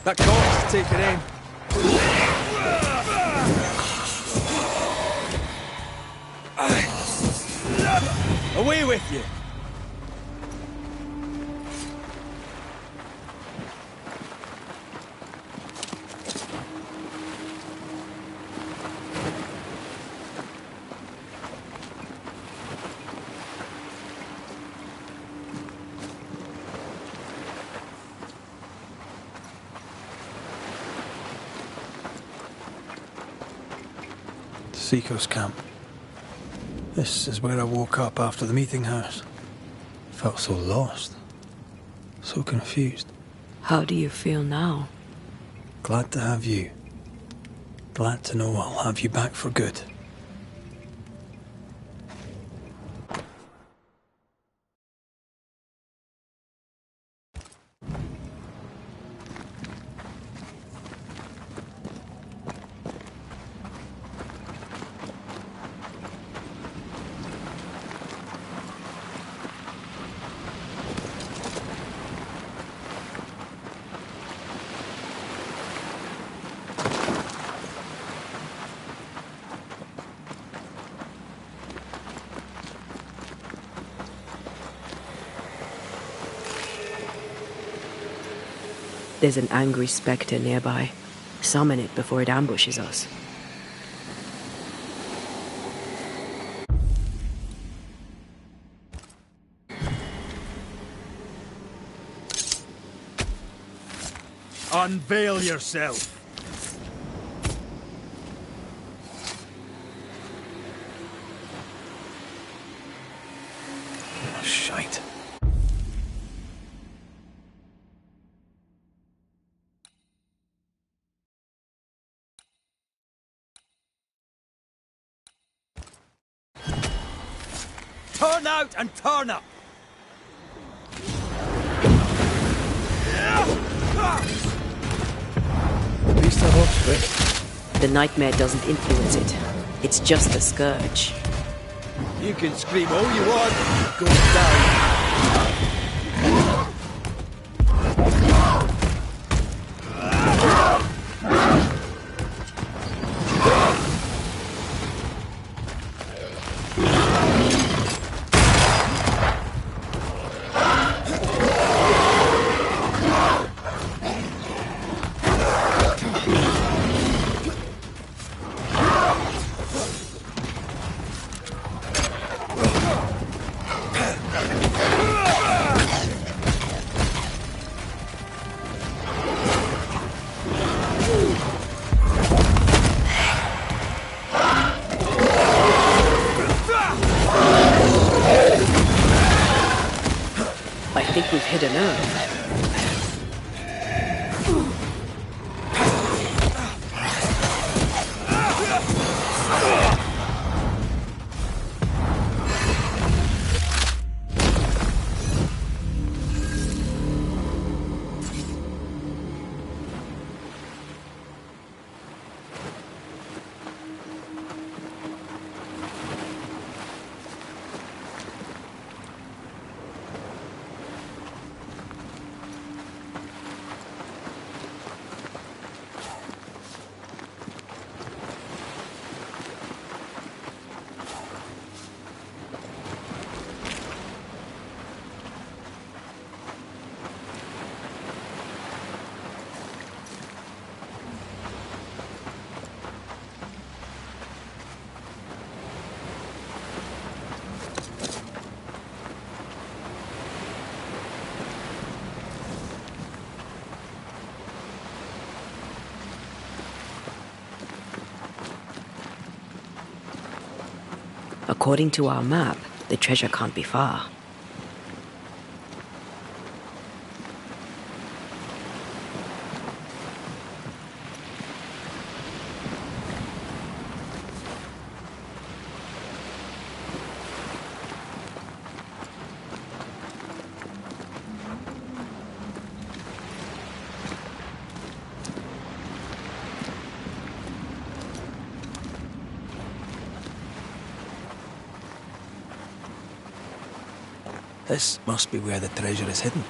That corpse is taking aim. Away with you! Seacoast camp. This is where I woke up after the meeting house. Felt so lost. So confused. How do you feel now? Glad to have you. Glad to know I'll have you back for good. There's an angry spectre nearby. Summon it before it ambushes us. Unveil yourself. Oh, shite. Turn out and turn up. Beast of Oxford. The nightmare doesn't influence it. It's just a scourge. You can scream all you want. Go down. I think we've hit a nerve. According to our map, the treasure can't be far. This must be where the treasure is hidden.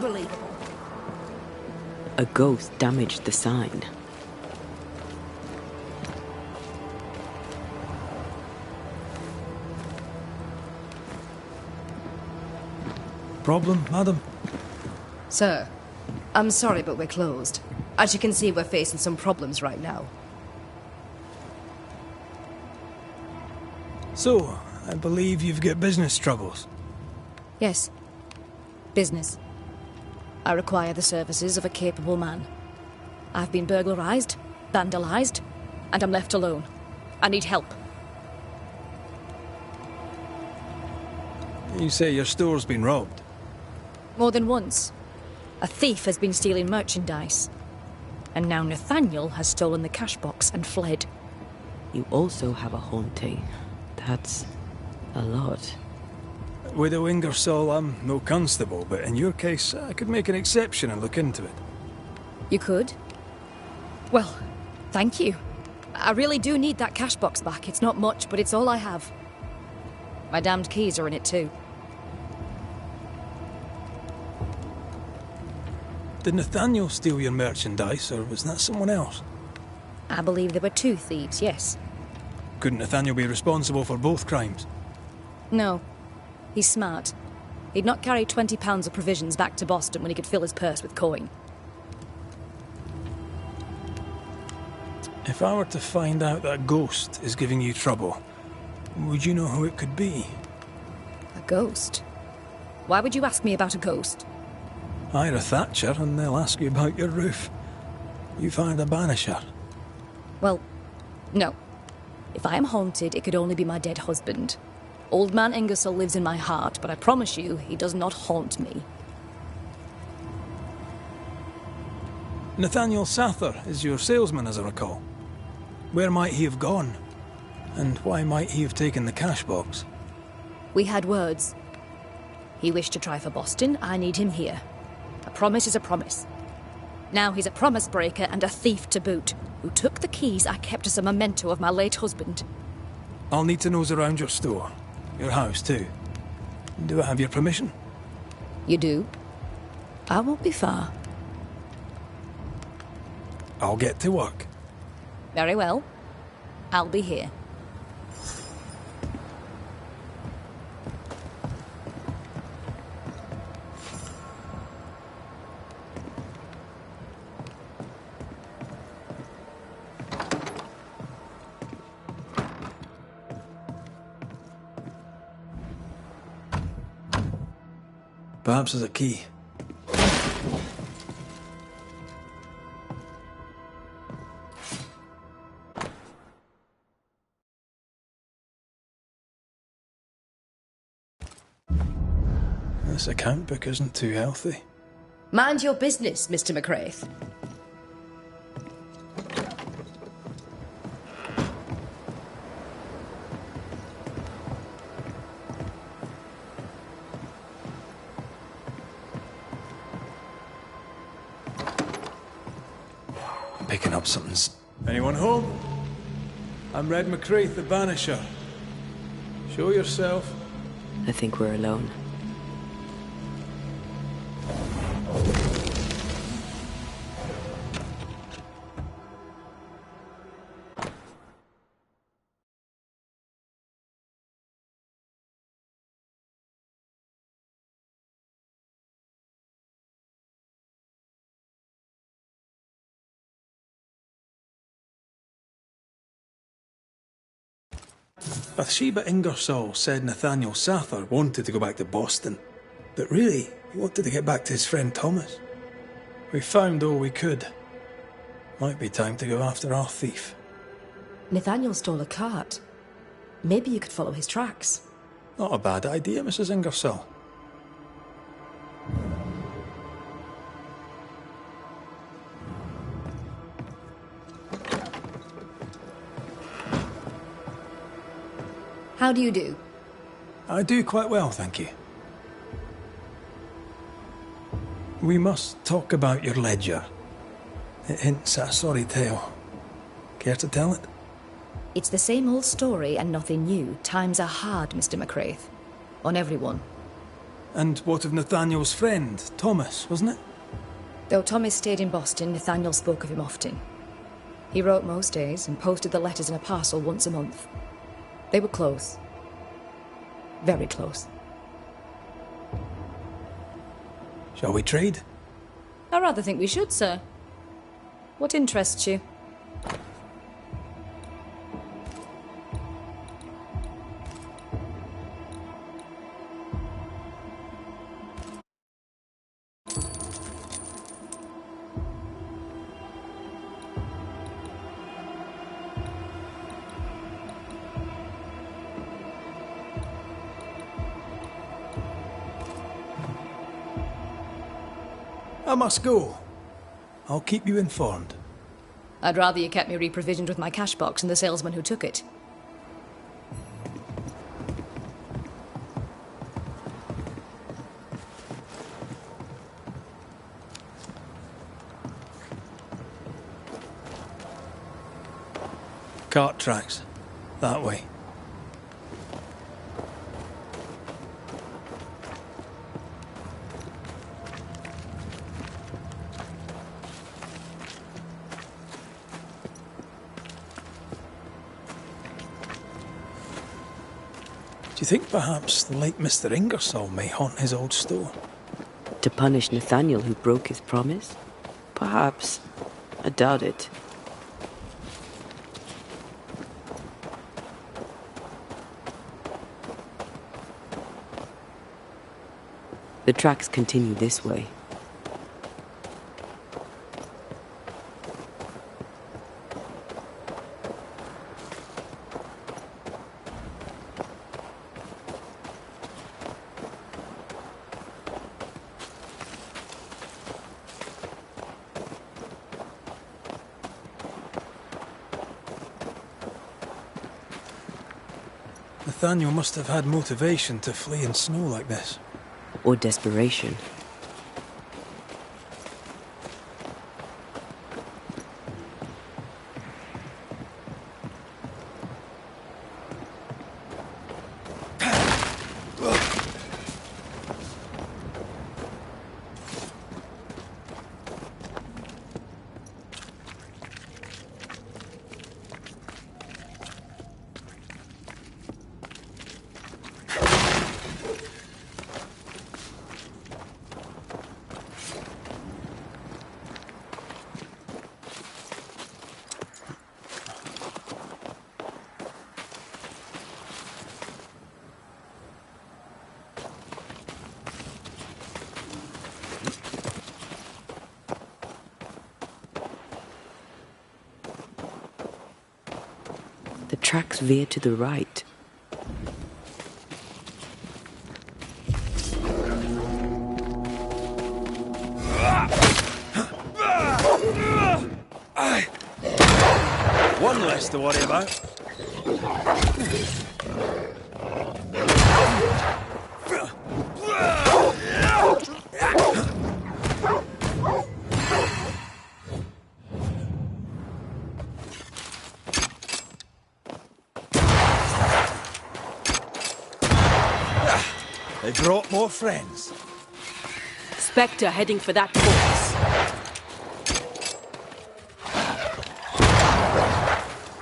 Unbelievable. A ghost damaged the sign. Problem, madam? Sir, I'm sorry, but we're closed. As you can see, we're facing some problems right now. So, I believe you've got business troubles. Yes. Business. I require the services of a capable man. I've been burglarized, vandalized, and I'm left alone. I need help. You say your store's been robbed? More than once. A thief has been stealing merchandise. And now Nathaniel has stolen the cash box and fled. You also have a haunting. That's a lot. Widow Ingersoll, I'm no constable, but in your case, I could make an exception and look into it. You could? Well, thank you. I really do need that cash box back. It's not much, but it's all I have. My damned keys are in it too. Did Nathaniel steal your merchandise, or was that someone else? I believe there were two thieves, yes. Couldn't Nathaniel be responsible for both crimes? No. He's smart. He'd not carry 20 pounds of provisions back to Boston when he could fill his purse with coin. If I were to find out that ghost is giving you trouble, would you know who it could be? A ghost? Why would you ask me about a ghost? Hire a Thatcher and they'll ask you about your roof. You find a Banisher. Well, no. If I am haunted, it could only be my dead husband. Old man Ingersoll lives in my heart, but I promise you, he does not haunt me. Nathaniel Sather is your salesman, as I recall. Where might he have gone? And why might he have taken the cash box? We had words. He wished to try for Boston. I need him here. A promise is a promise. Now he's a promise breaker and a thief to boot, who took the keys I kept as a memento of my late husband. I'll need to nose around your store. Your house, too. Do I have your permission? You do? I won't be far. I'll get to work. Very well. I'll be here. Perhaps there's a key. This account book isn't too healthy. Mind your business, Mr. McCraith. Picking up something's... Anyone home? I'm Red McCraith, the Banisher. Show yourself. I think we're alone. Bathsheba Ingersoll said Nathaniel Sather wanted to go back to Boston, but really, he wanted to get back to his friend Thomas. We found all we could. Might be time to go after our thief. Nathaniel stole a cart. Maybe you could follow his tracks. Not a bad idea, Mrs. Ingersoll. How do you do? I do quite well, thank you. We must talk about your ledger. It hints at a sorry tale. Care to tell it? It's the same old story and nothing new. Times are hard, Mr. McCraith. On everyone. And what of Nathaniel's friend, Thomas, wasn't it? Though Thomas stayed in Boston, Nathaniel spoke of him often. He wrote most days and posted the letters in a parcel once a month. They were close. Very close. Shall we trade? I rather think we should, sir. What interests you? I must go. I'll keep you informed. I'd rather you kept me reprovisioned with my cash box and the salesman who took it. Cart tracks. That way. Do you think perhaps the late Mr. Ingersoll may haunt his old store? To punish Nathaniel who broke his promise? Perhaps. I doubt it. The tracks continue this way. Nathaniel must have had motivation to flee in snow like this. Or desperation. The tracks veer to the right. One less to worry about. They brought more friends. Spectre heading for that corpse.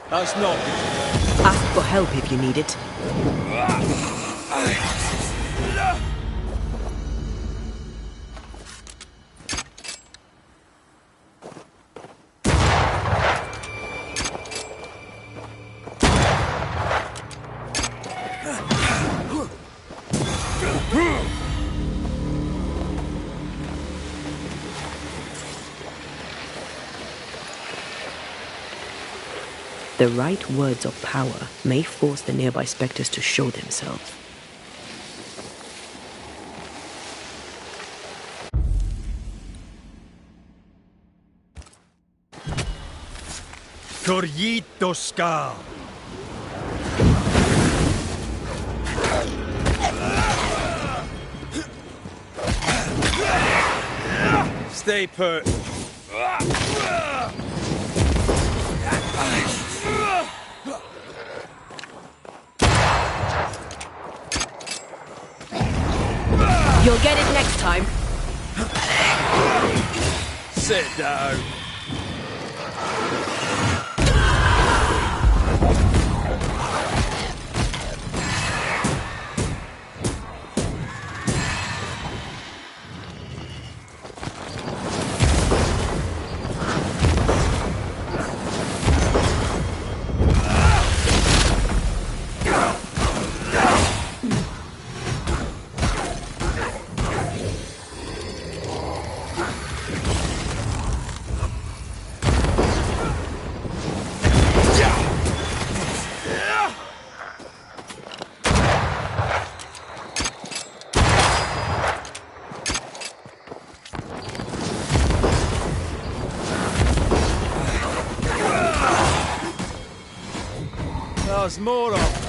That's not good. Ask for help if you need it. The right words of power may force the nearby spectres to show themselves. Corrito Ska. Stay put. You'll get it next time. Sit down. There's more of.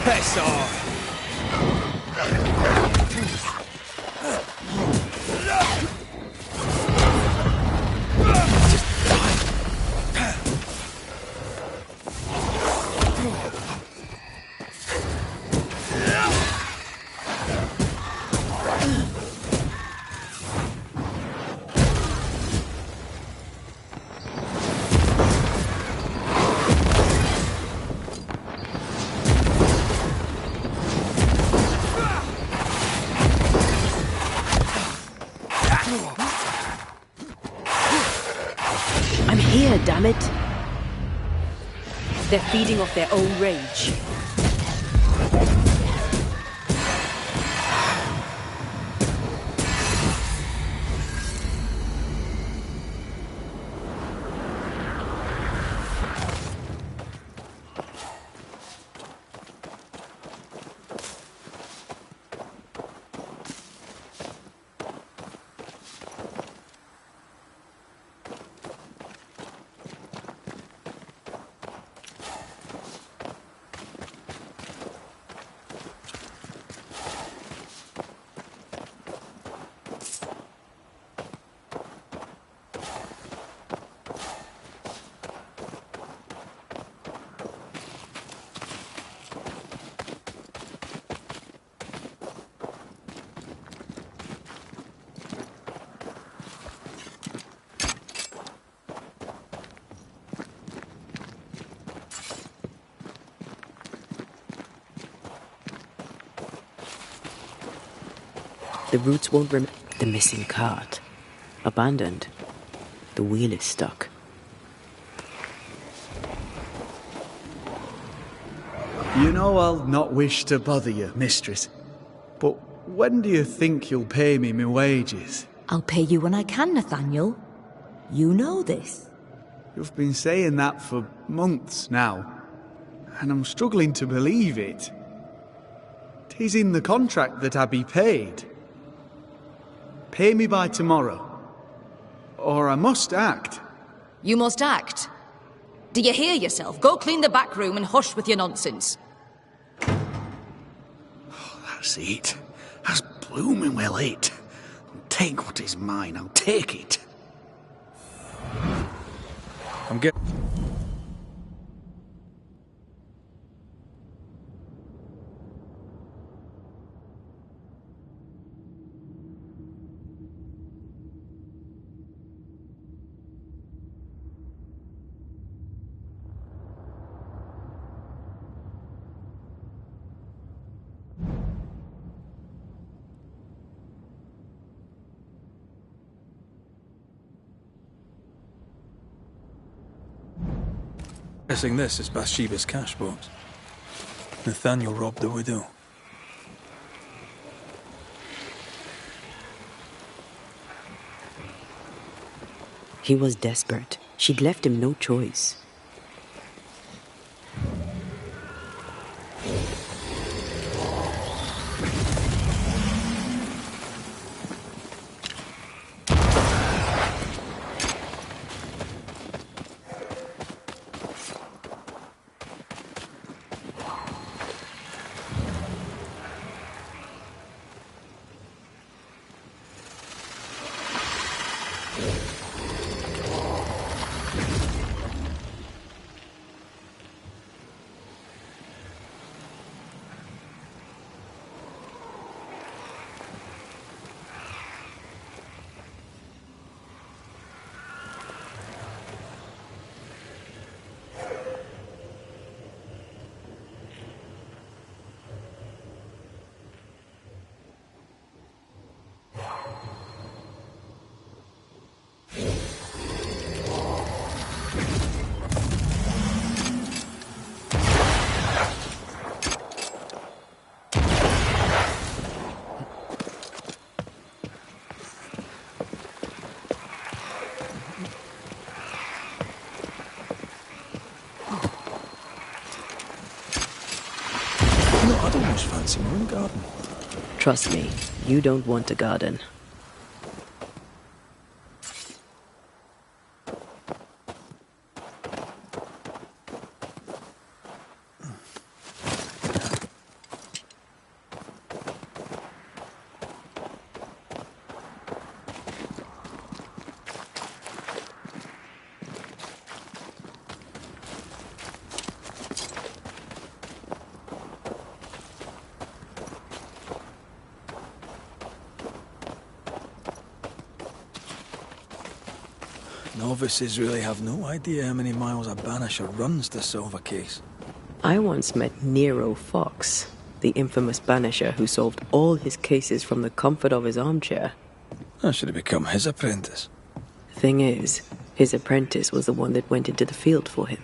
Piss off! I'm here, damn it. They're feeding off their own rage. The roots won't remember the missing cart. Abandoned. The wheel is stuck. You know I'll not wish to bother you, mistress. But when do you think you'll pay me my wages? I'll pay you when I can, Nathaniel. You know this. You've been saying that for months now, and I'm struggling to believe it. 'Tis in the contract that I be paid. Pay me by tomorrow, or I must act. You must act. Do you hear yourself? Go clean the back room and hush with your nonsense. That's it. That's blooming well it. I'll take what is mine, I'll take it. I'm getting... Guessing this is Bathsheba's cash box. Nathaniel robbed the widow. He was desperate. She'd left him no choice. I'd almost fancy my own garden. Trust me, you don't want a garden. Novices really have no idea how many miles a banisher runs to solve a case. I once met Nero Fox, the infamous banisher who solved all his cases from the comfort of his armchair. I should have become his apprentice. Thing is, his apprentice was the one that went into the field for him.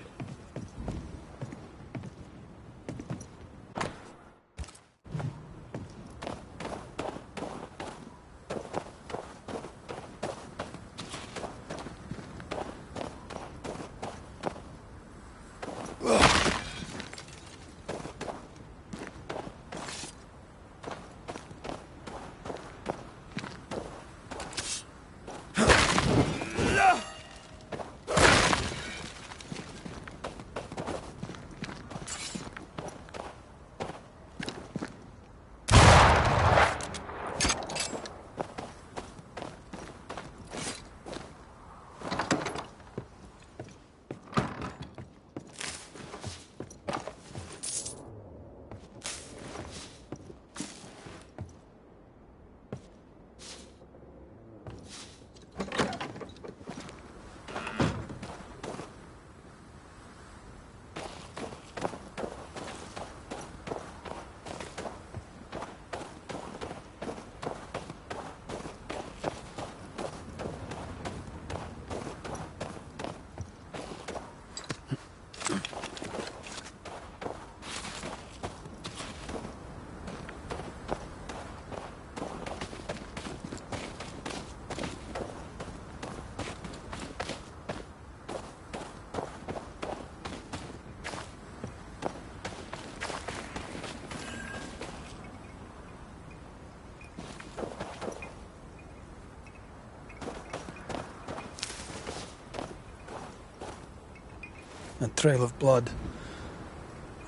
A trail of blood.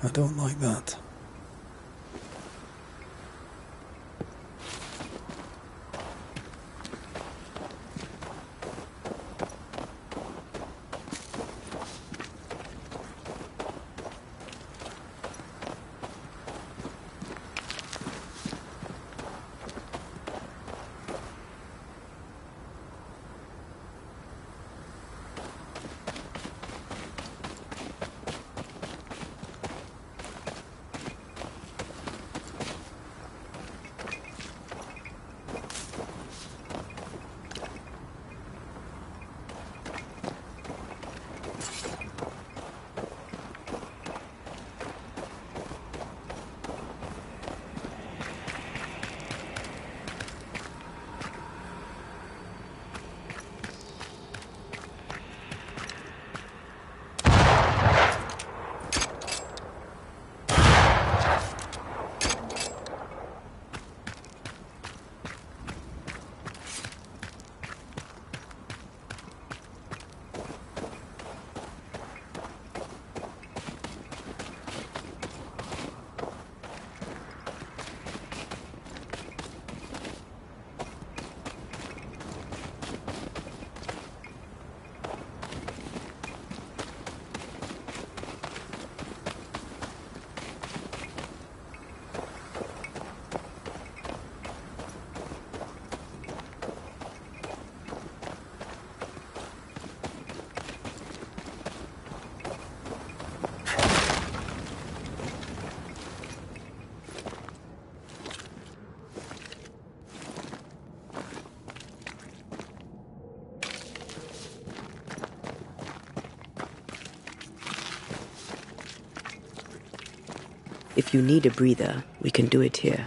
I don't like that. If you need a breather, we can do it here.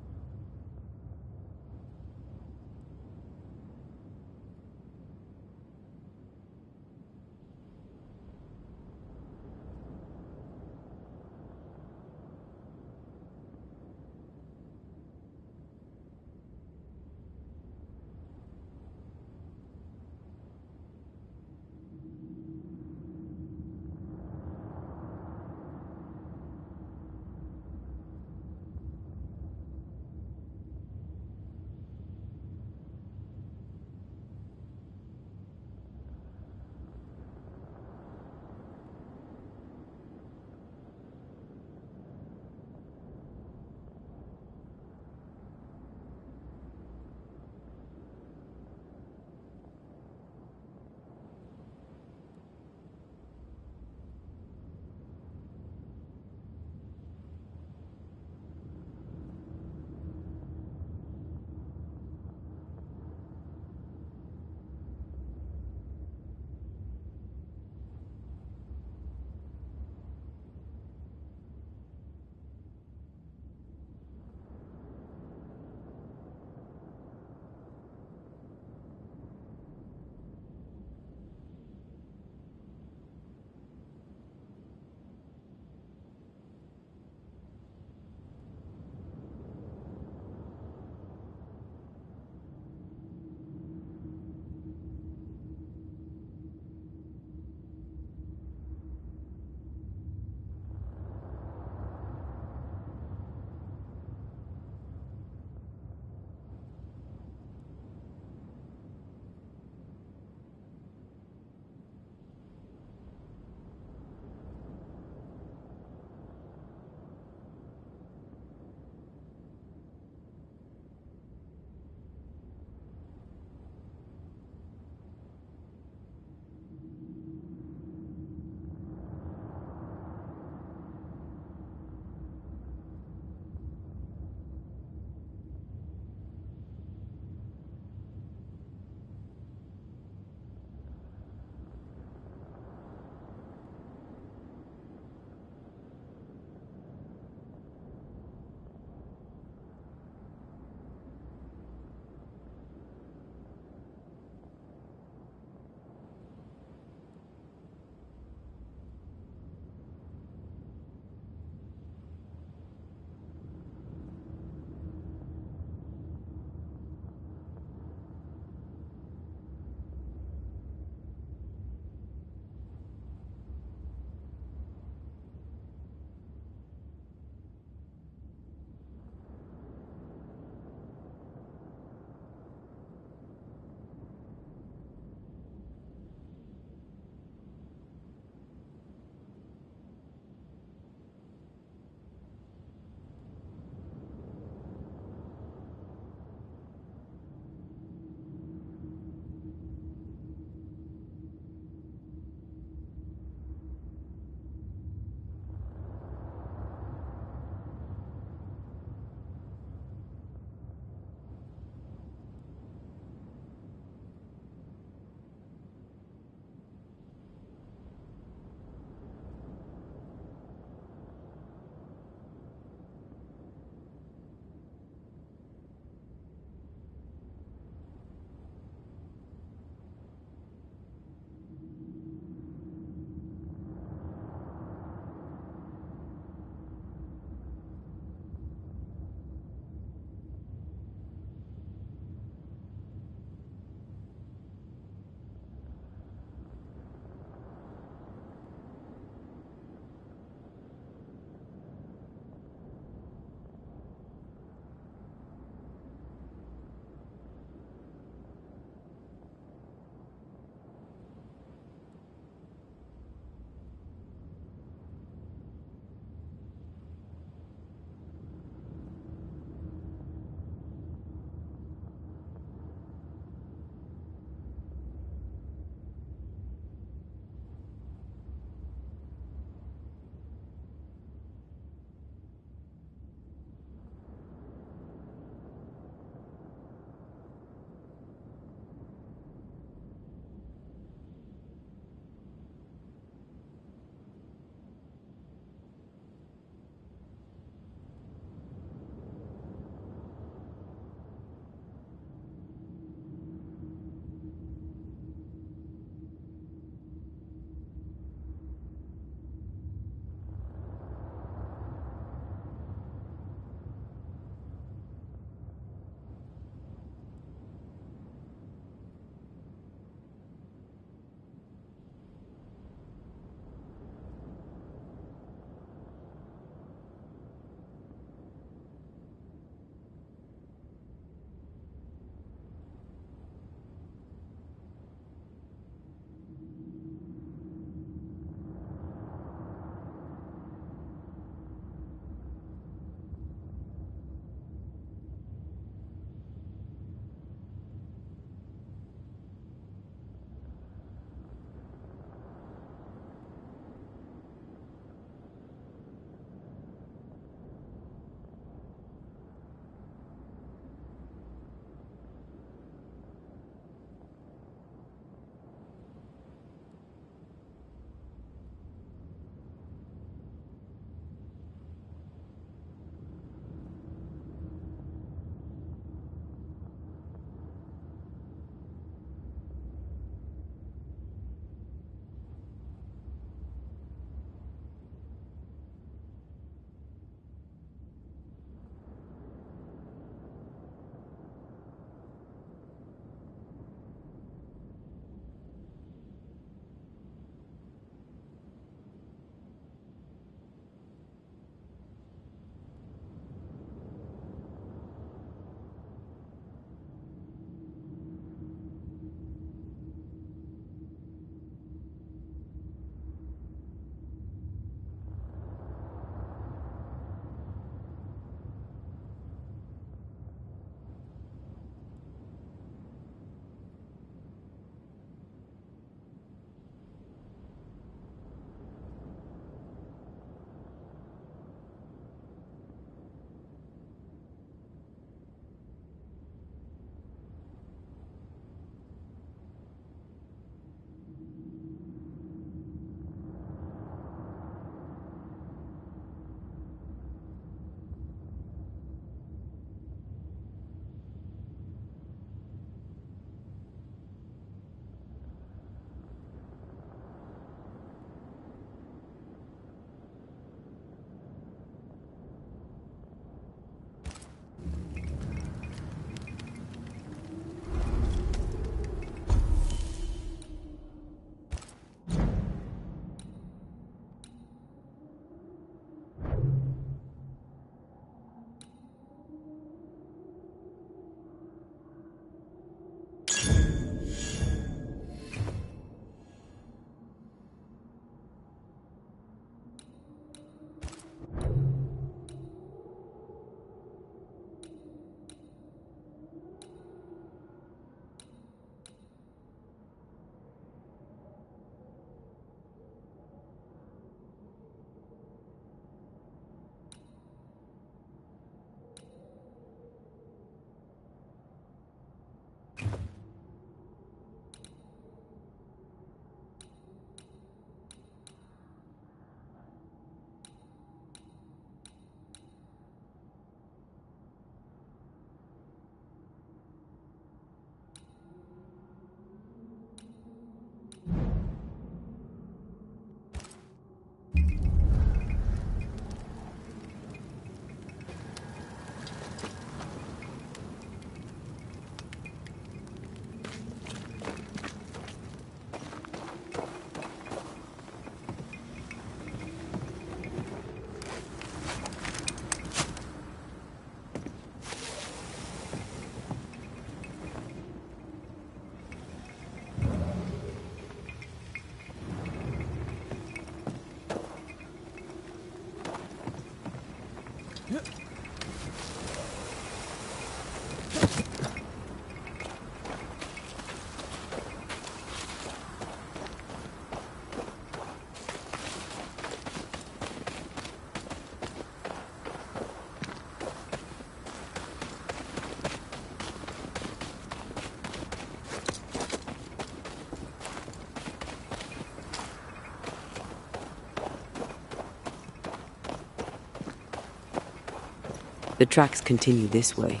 The tracks continue this way.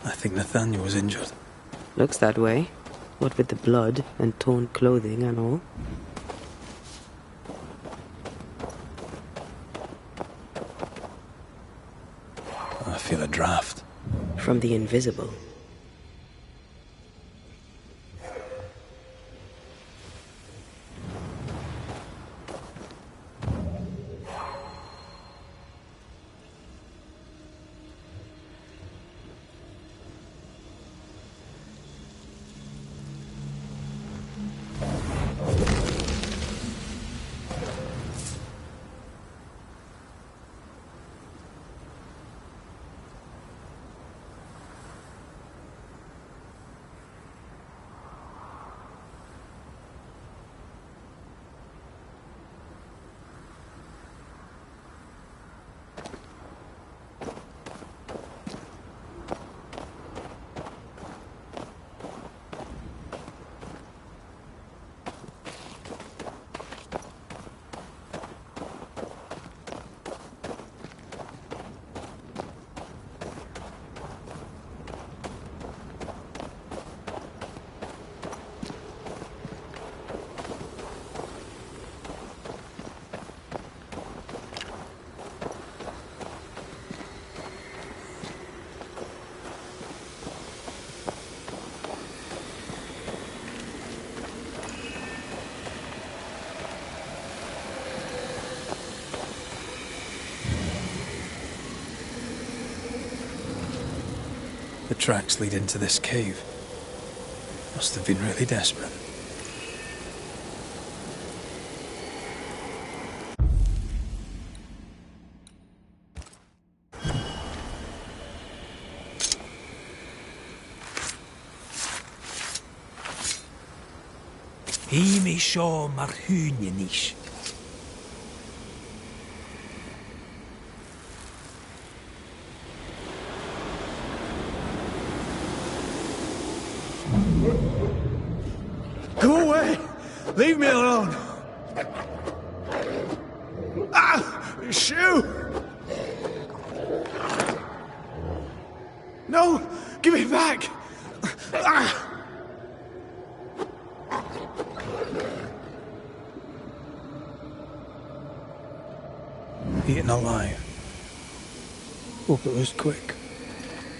I think Nathaniel was injured. Looks that way. What with the blood and torn clothing and all. I feel a draft. From the invisible. The tracks lead into this cave. Must have been really desperate. He me seo mar húne níos. Go away! Leave me alone! Ah! Shoe! No! Give it back! Ah! Eaten alive. Hope it was quick.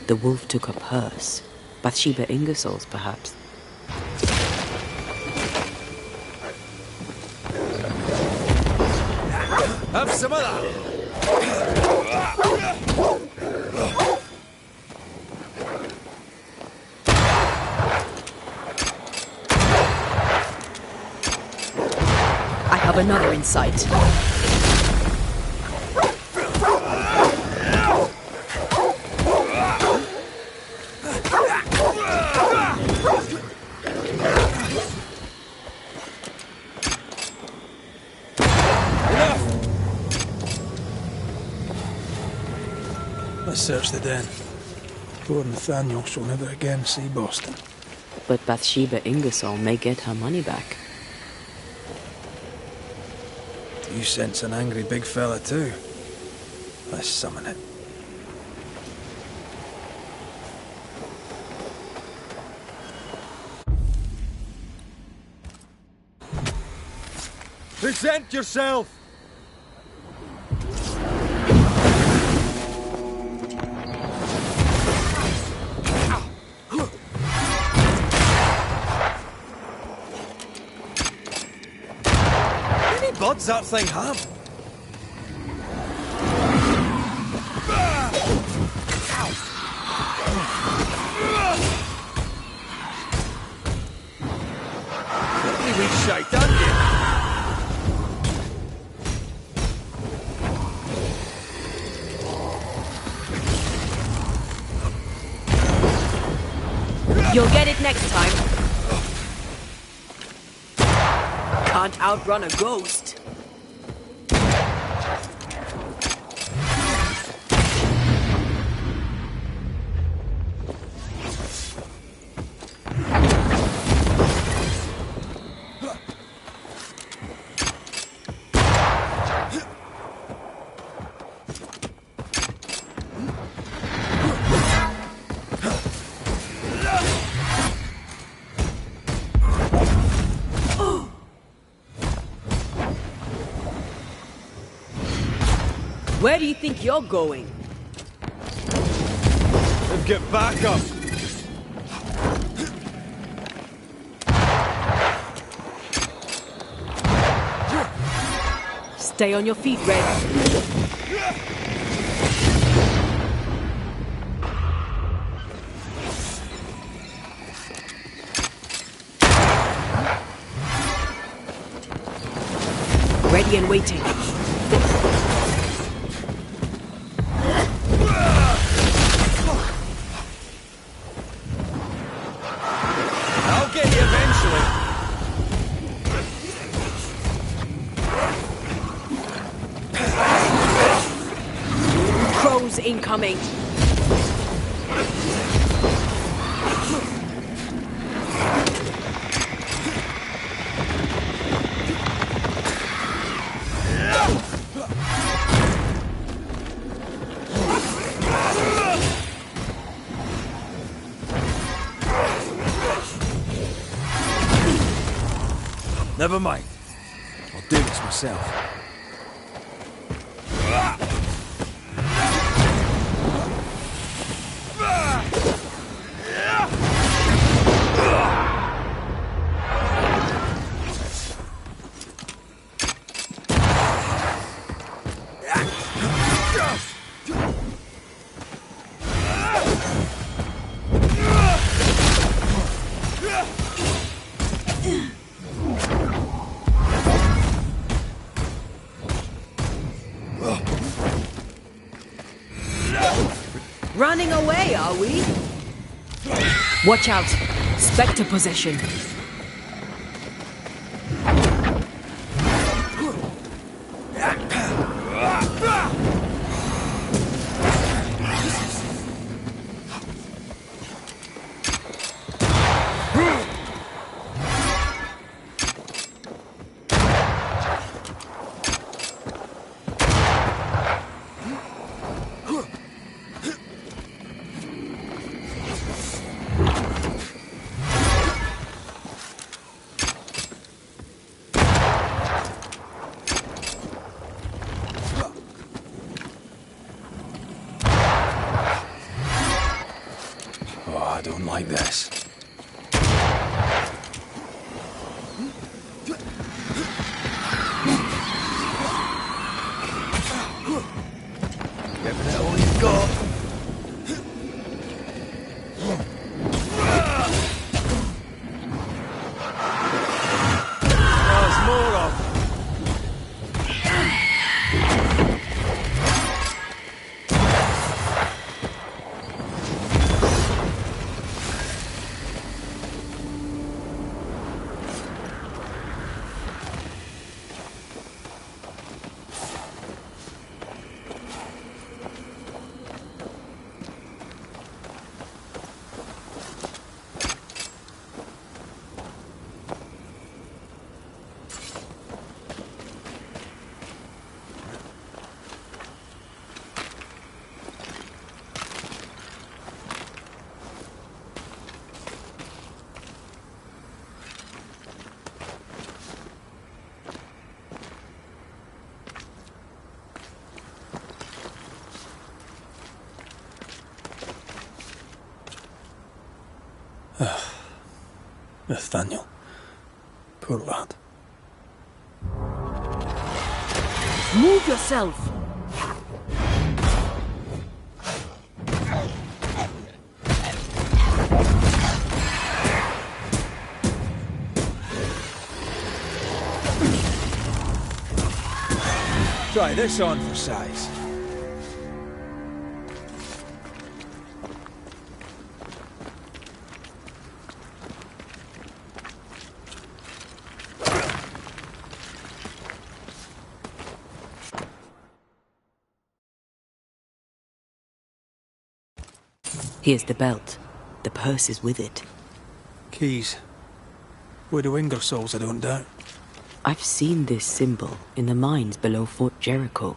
The wolf took up hers. Bathsheba Ingersoll's, perhaps. Have some of that. I have another in sight. Let's search the den. Poor Nathaniel shall never again see Boston. But Bathsheba Ingersoll may get her money back. You sense an angry big fella too. Let's summon it. Present yourself! How many buds that thing have? Pretty wee shite, aren't you? You'll get it next time. Can't outrun a ghost. Where do you think you're going? Then get back up! Stay on your feet, Red. Ready and waiting. I'll get you eventually. Crows incoming. Never mind. I'll do this myself. Running away, are we? Watch out! Spectre possession. I don't like this. Nathaniel. Poor lad. Move yourself! Try this on for size. Here's the belt. The purse is with it. Keys. Widow Ingersoll's, I don't doubt. I've seen this symbol in the mines below Fort Jericho.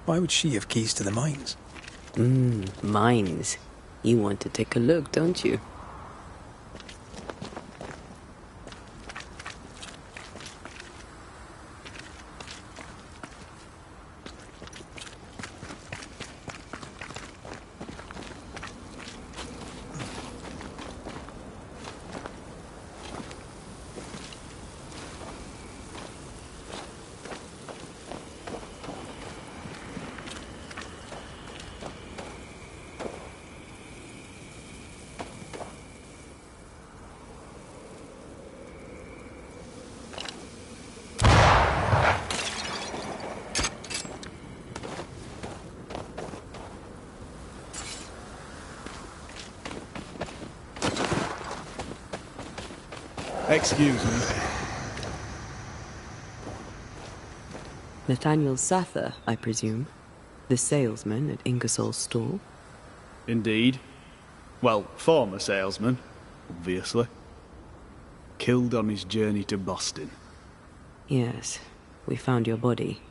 Why would she have keys to the mines? Mines. You want to take a look, don't you? Excuse me. Nathaniel Sather, I presume. The salesman at Ingersoll's stall. Indeed. Well, former salesman, obviously. Killed on his journey to Boston. Yes, we found your body.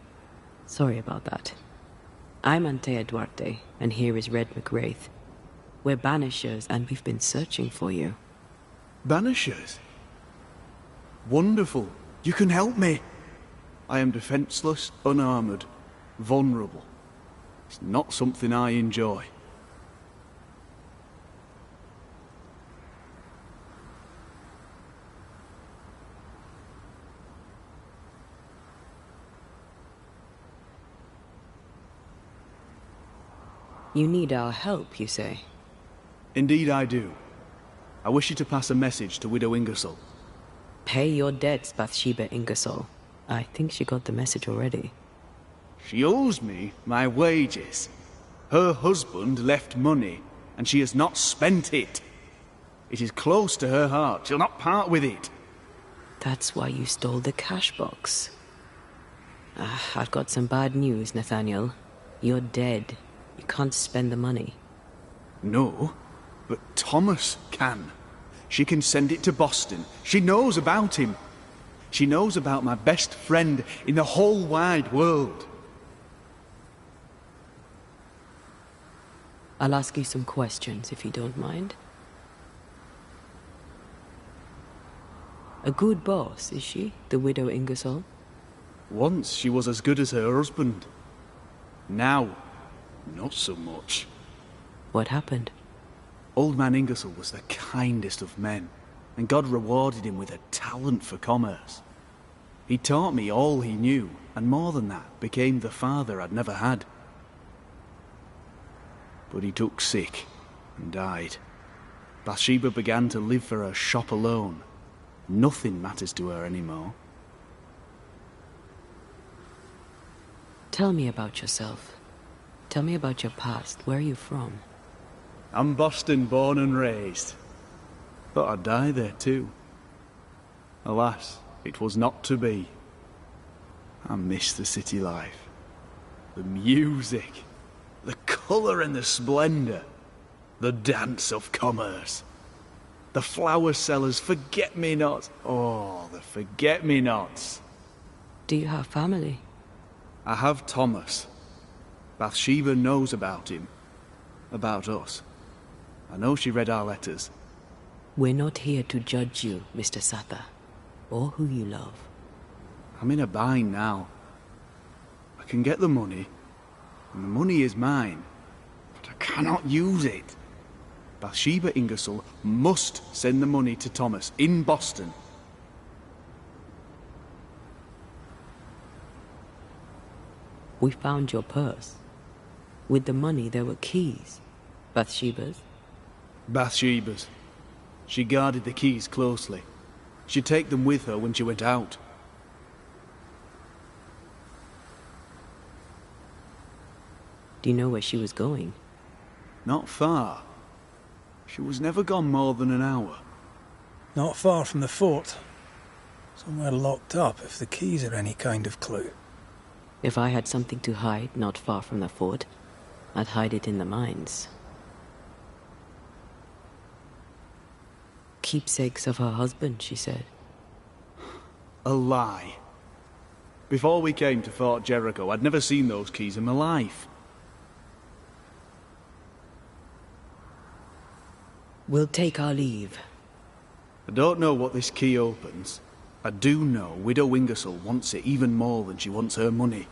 Sorry about that. I'm Antea Duarte, and here is Red McWraith. We're Banishers, and we've been searching for you. Banishers? Wonderful. You can help me. I am defenseless, unarmored, vulnerable. It's not something I enjoy. You need our help, you say? Indeed I do. I wish you to pass a message to Widow Ingersoll. Pay your debts, Bathsheba Ingersoll. I think she got the message already. She owes me my wages. Her husband left money, and she has not spent it. It is close to her heart. She'll not part with it. That's why you stole the cash box. I've got some bad news, Nathaniel. You're dead. You can't spend the money. No, but Thomas can. She can send it to Boston. She knows about him. She knows about my best friend in the whole wide world. I'll ask you some questions, if you don't mind. A good boss, is she, the widow Ingersoll? Once she was as good as her husband. Now, not so much. What happened? Old man Ingersoll was the kindest of men, and God rewarded him with a talent for commerce. He taught me all he knew, and more than that, became the father I'd never had. But he took sick and died. Bathsheba began to live for her shop alone. Nothing matters to her anymore. Tell me about yourself. Tell me about your past. Where are you from? I'm Boston born and raised. Thought I'd die there too. Alas, it was not to be. I miss the city life. The music. The colour and the splendour. The dance of commerce. The flower sellers' forget-me-nots. Oh, the forget-me-nots. Do you have family? I have Thomas. Bathsheba knows about him. About us. I know she read our letters. We're not here to judge you, Mr. Sather, or who you love. I'm in a bind now. I can get the money, and the money is mine, but I cannot use it. Bathsheba Ingersoll must send the money to Thomas in Boston. We found your purse. With the money, there were keys. Bathsheba's? Bathsheba's. She guarded the keys closely. She'd take them with her when she went out. Do you know where she was going? Not far. She was never gone more than an hour. Not far from the fort. Somewhere locked up, if the keys are any kind of clue. If I had something to hide not far from the fort, I'd hide it in the mines. Keepsakes of her husband, she said. A lie. Before we came to Fort Jericho, I'd never seen those keys in my life. We'll take our leave. I don't know what this key opens. I do know Widow Ingersoll wants it even more than she wants her money.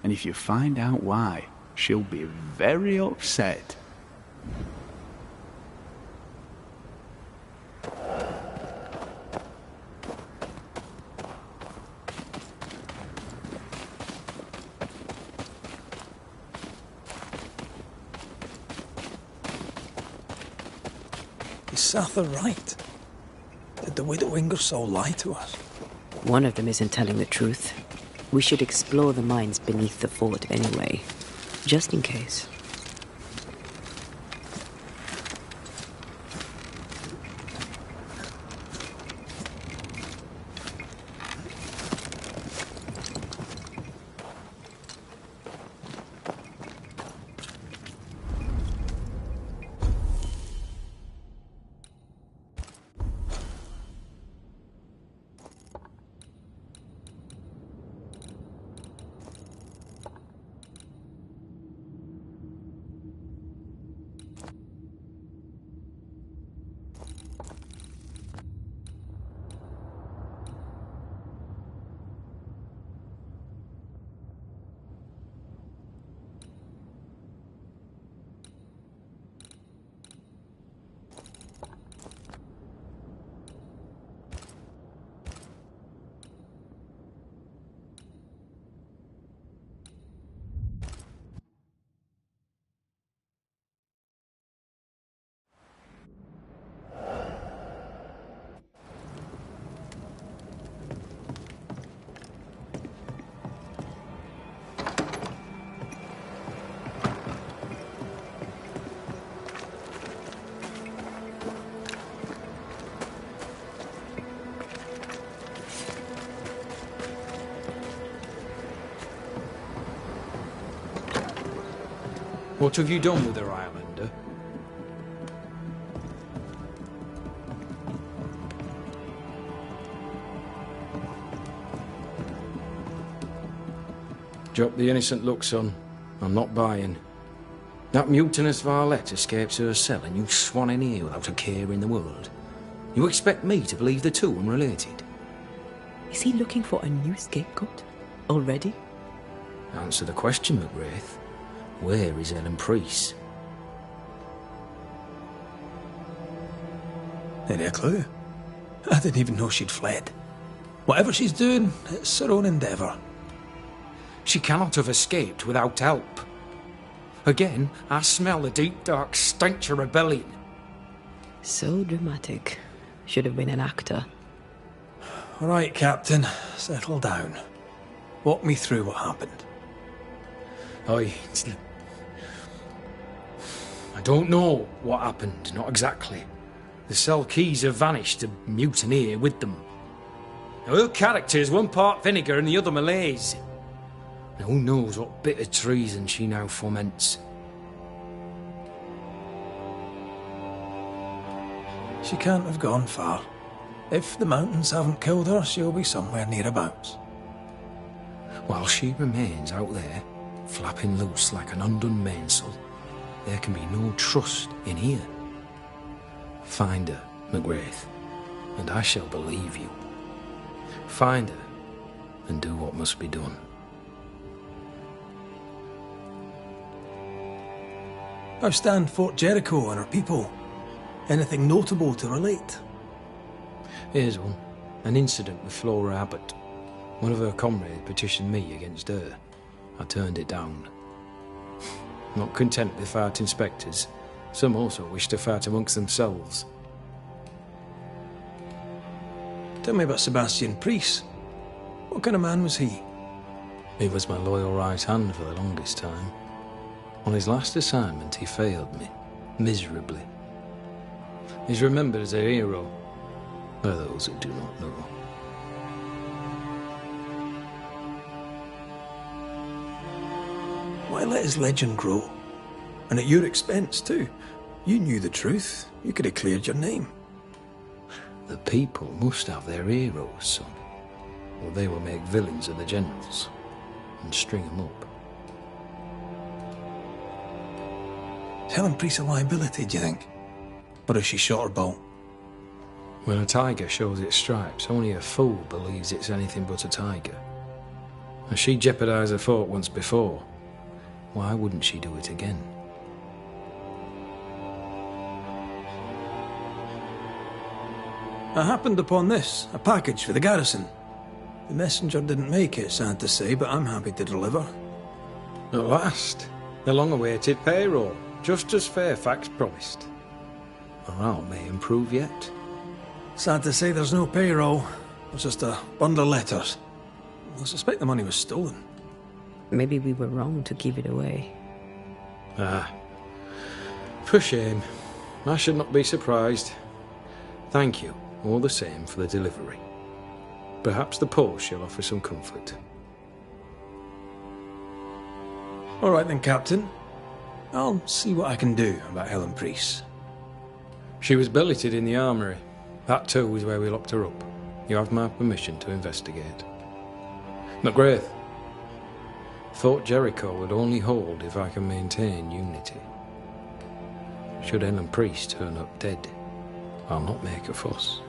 And if you find out why, she'll be very upset. Is Sather right? Did the Widow Ingersoll lie to us? One of them isn't telling the truth. We should explore the mines beneath the fort anyway, just in case. What have you done with her, Islander? Drop the innocent look, son. I'm not buying. That mutinous varlet escapes her cell and you swan in here without a care in the world. You expect me to believe the two unrelated? Is he looking for a new scapegoat? Already? Answer the question, McGrath. Where is Ellen Priest? Any a clue? I didn't even know she'd fled. Whatever she's doing, it's her own endeavour. She cannot have escaped without help. Again, I smell the deep, dark stench of rebellion. So dramatic. Should have been an actor. All right, Captain. Settle down. Walk me through what happened. I don't know what happened, not exactly. The cell keys have vanished, the mutineer with them. Now, her character's one part vinegar and the other Malaise. Now, who knows what bitter treason she now foments. She can't have gone far. If the mountains haven't killed her, she'll be somewhere nearabouts. While she remains out there, flapping loose like an undone mainsail, there can be no trust in here. Find her, McGrath, and I shall believe you. Find her, and do what must be done. How stand Fort Jericho and her people? Anything notable to relate? Here's one. An incident with Flora Abbott. One of her comrades petitioned me against her. I turned it down. Not content with fighting spectres, some also wish to fight amongst themselves. Tell me about Sebastian Priest. What kind of man was he? He was my loyal right hand for the longest time. On his last assignment, he failed me, miserably. He's remembered as a hero by those who do not know. Why let his legend grow? And at your expense, too. You knew the truth. You could have cleared your name. The people must have their heroes, son. Or they will make villains of the generals and string them up. Is Helen Priest a liability, do you think? Or is she shot her bolt? When a tiger shows its stripes, only a fool believes it's anything but a tiger. And she jeopardized a fort once before. Why wouldn't she do it again? I happened upon this, a package for the garrison. The messenger didn't make it, sad to say, but I'm happy to deliver. At last, the long-awaited payroll, just as Fairfax promised. Morale may improve yet. Sad to say there's no payroll. It's just a bundle of letters. I suspect the money was stolen. Maybe we were wrong to give it away. Ah, for shame. I should not be surprised. Thank you, all the same, for the delivery. Perhaps the post shall offer some comfort. All right then, Captain. I'll see what I can do about Helen Priest. She was billeted in the armory. That too is where we locked her up. You have my permission to investigate. McGrath, Fort Jericho would only hold if I can maintain unity. Should Helen Priest turn up dead, I'll not make a fuss.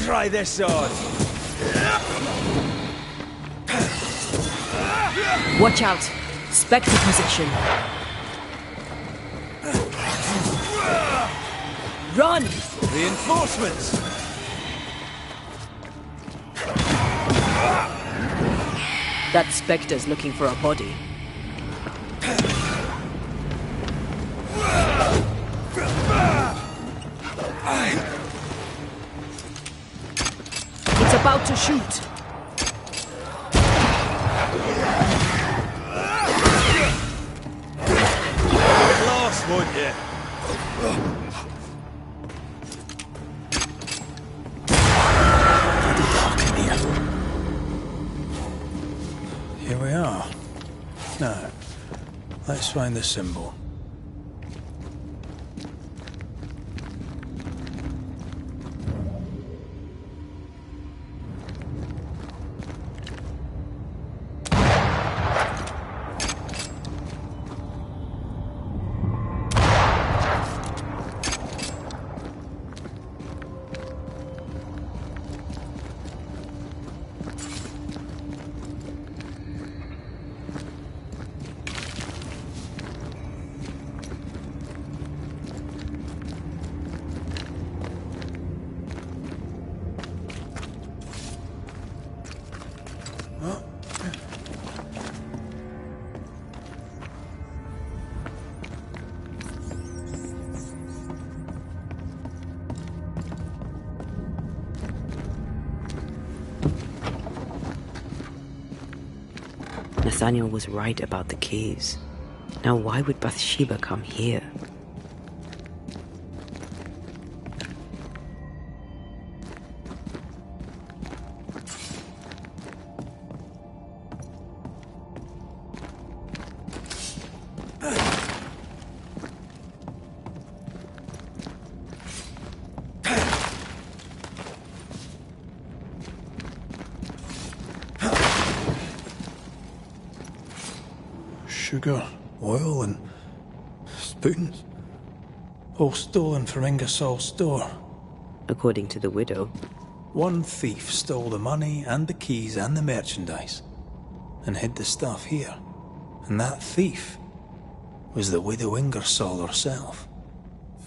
Try this sword. Watch out! Spectre position. Run! Reinforcements! That Spectre's looking for a body. It's about to shoot. Lost, won't you? Here we are. Now, let's find the symbol. Nathaniel was right about the keys. Now why would Bathsheba come here? Sugar, oil, and spoons. All stolen from Ingersoll's store. According to the widow. One thief stole the money and the keys and the merchandise and hid the stuff here. And that thief was the widow Ingersoll herself.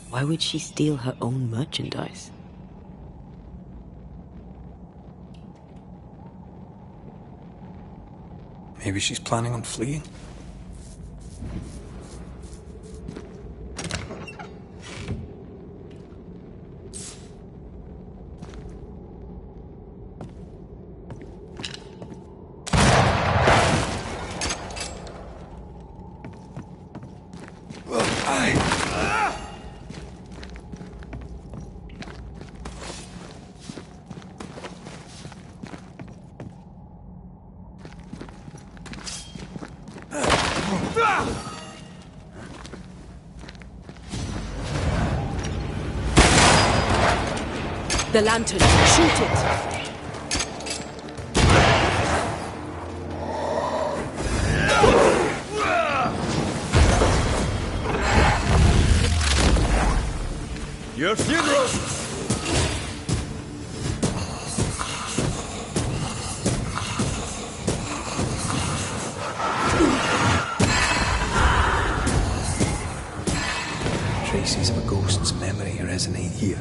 Why would she steal her own merchandise? Maybe she's planning on fleeing. The lantern! Shoot it! Your funeral! Traces of a ghost's memory resonate here.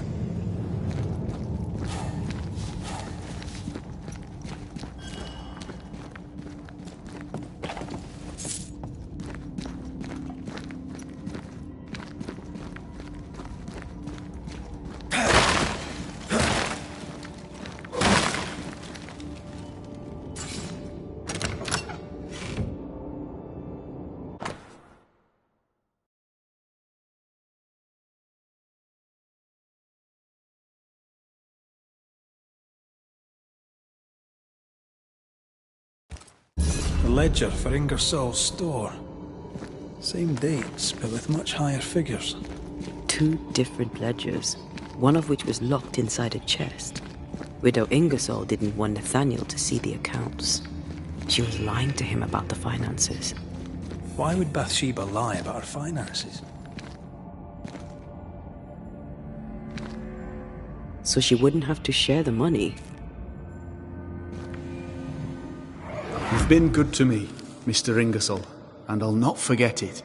The ledger for Ingersoll's store. Same dates, but with much higher figures. 2 different ledgers, one of which was locked inside a chest. Widow Ingersoll didn't want Nathaniel to see the accounts. She was lying to him about the finances. Why would Bathsheba lie about her finances? So she wouldn't have to share the money. You've been good to me, Mr. Ingersoll, and I'll not forget it.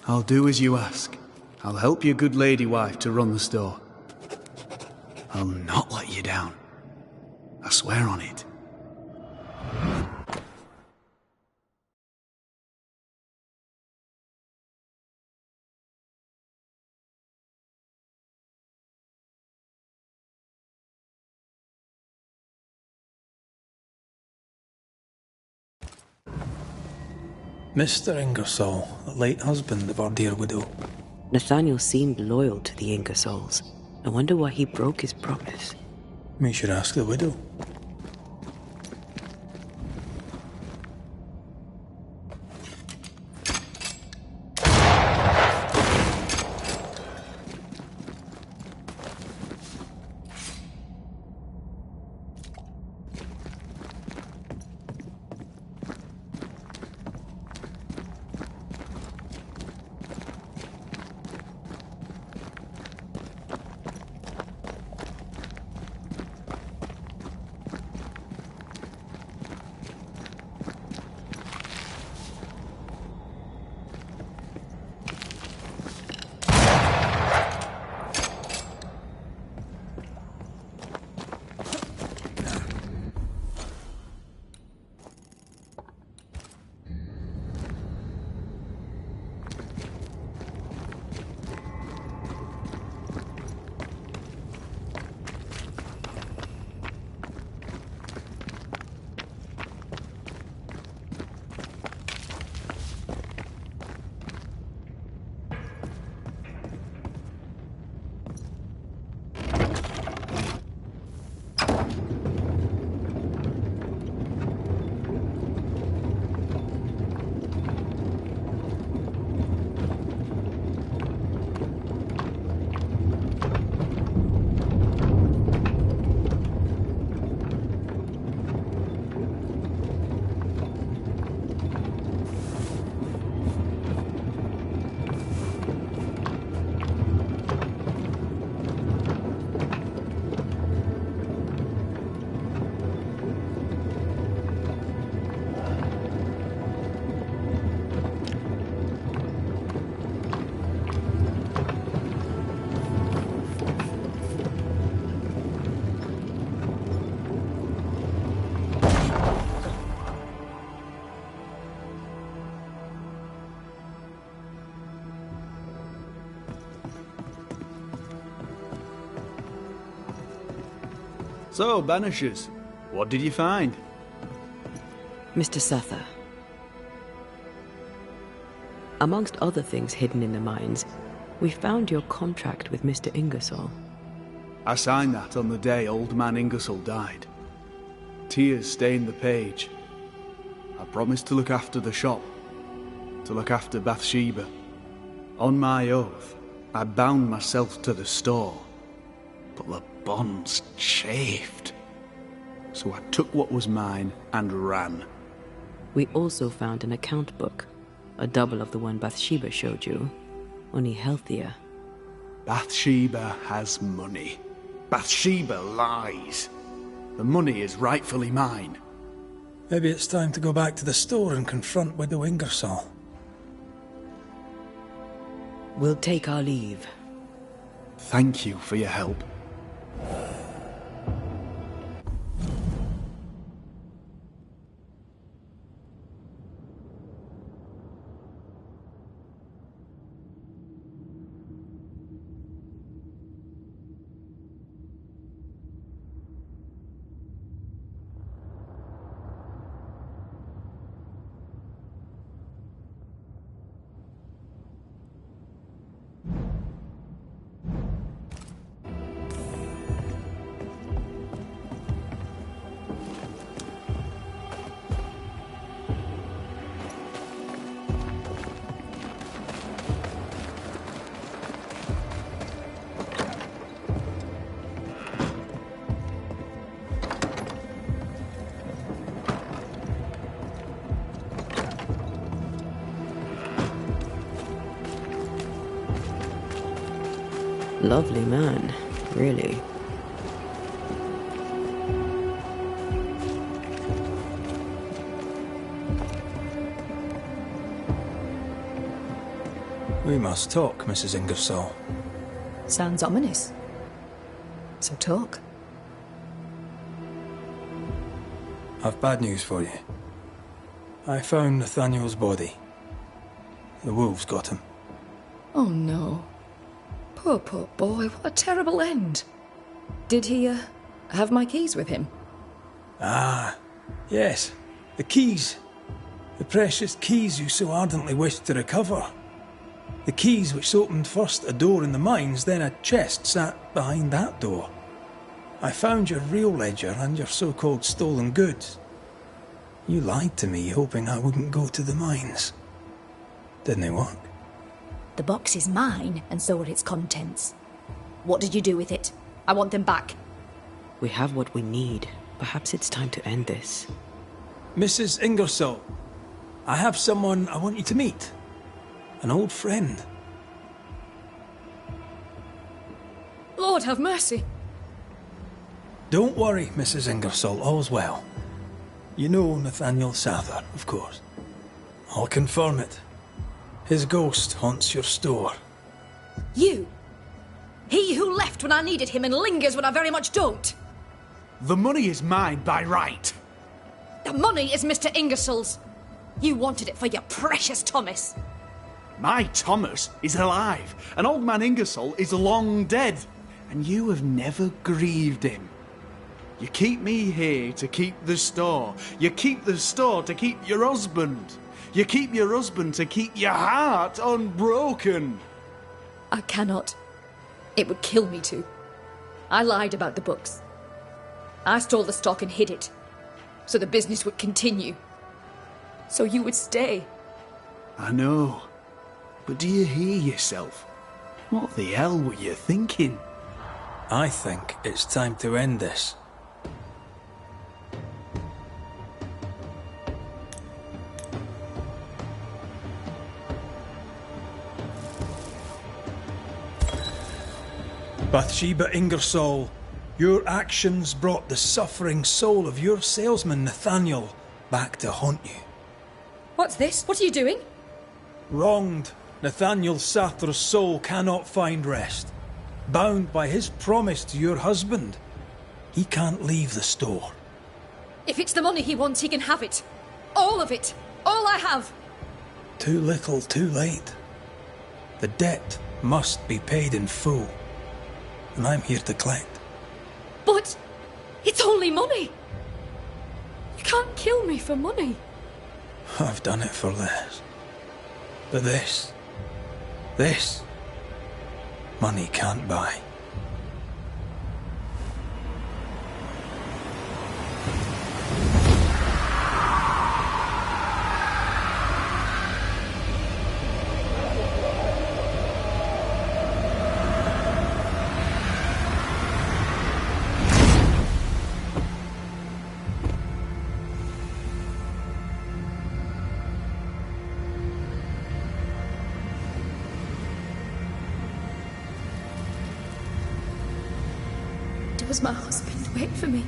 I'll do as you ask. I'll help your good lady wife to run the store. I'll not let you down. I swear on it. Mr. Ingersoll, the late husband of our dear widow. Nathaniel seemed loyal to the Ingersolls. I wonder why he broke his promise. We should ask the widow. So, Banishers, what did you find? Mr. Sather. Amongst other things hidden in the mines, we found your contract with Mr. Ingersoll. I signed that on the day old man Ingersoll died. Tears stained the page. I promised to look after the shop, to look after Bathsheba. On my oath, I bound myself to the store, but the bonds chafed. So I took what was mine and ran. We also found an account book, a double of the one Bathsheba showed you, only healthier. Bathsheba has money. Bathsheba lies. The money is rightfully mine. Maybe it's time to go back to the store and confront Widow Ingersoll. We'll take our leave. Thank you for your help. Lovely man, really. We must talk, Mrs. Ingersoll. Sounds ominous. So talk. I've bad news for you. I found Nathaniel's body. The wolves got him. Oh no. Poor boy, what a terrible end. Did he, have my keys with him? Ah, yes. The keys. The precious keys you so ardently wished to recover. The keys which opened first a door in the mines, then a chest sat behind that door. I found your real ledger and your so-called stolen goods. You lied to me, hoping I wouldn't go to the mines. Didn't it work? The box is mine, and so are its contents. What did you do with it? I want them back. We have what we need. Perhaps it's time to end this. Mrs. Ingersoll, I have someone I want you to meet. An old friend. Lord have mercy. Don't worry, Mrs. Ingersoll, all's well. You know Nathaniel Sather, of course. I'll confirm it. His ghost haunts your store. You! He who left when I needed him and lingers when I very much don't! The money is mine by right. The money is Mr. Ingersoll's. You wanted it for your precious Thomas. My Thomas is alive, and old man Ingersoll is long dead, and you have never grieved him. You keep me here to keep the store. You keep the store to keep your husband. You keep your husband to keep your heart unbroken. I cannot. It would kill me to. I lied about the books. I stole the stock and hid it, so the business would continue. So you would stay. I know. But do you hear yourself? What the hell were you thinking? I think it's time to end this. Bathsheba Ingersoll, your actions brought the suffering soul of your salesman Nathaniel back to haunt you. What's this? What are you doing? Wronged, Nathaniel Sather's soul cannot find rest. Bound by his promise to your husband, he can't leave the store. If it's the money he wants, he can have it. All of it. All I have. Too little, too late. The debt must be paid in full, and I'm here to collect. But It's only money. You can't kill me for money. I've done it for this. But this, money can't buy. Does my husband wait for me?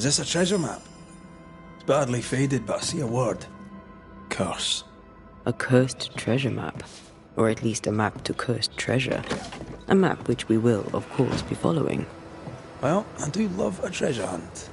Is this a treasure map? It's badly faded, but I see a word. Curse. A cursed treasure map. Or at least a map to cursed treasure. A map which we will, of course, be following. Well, I do love a treasure hunt.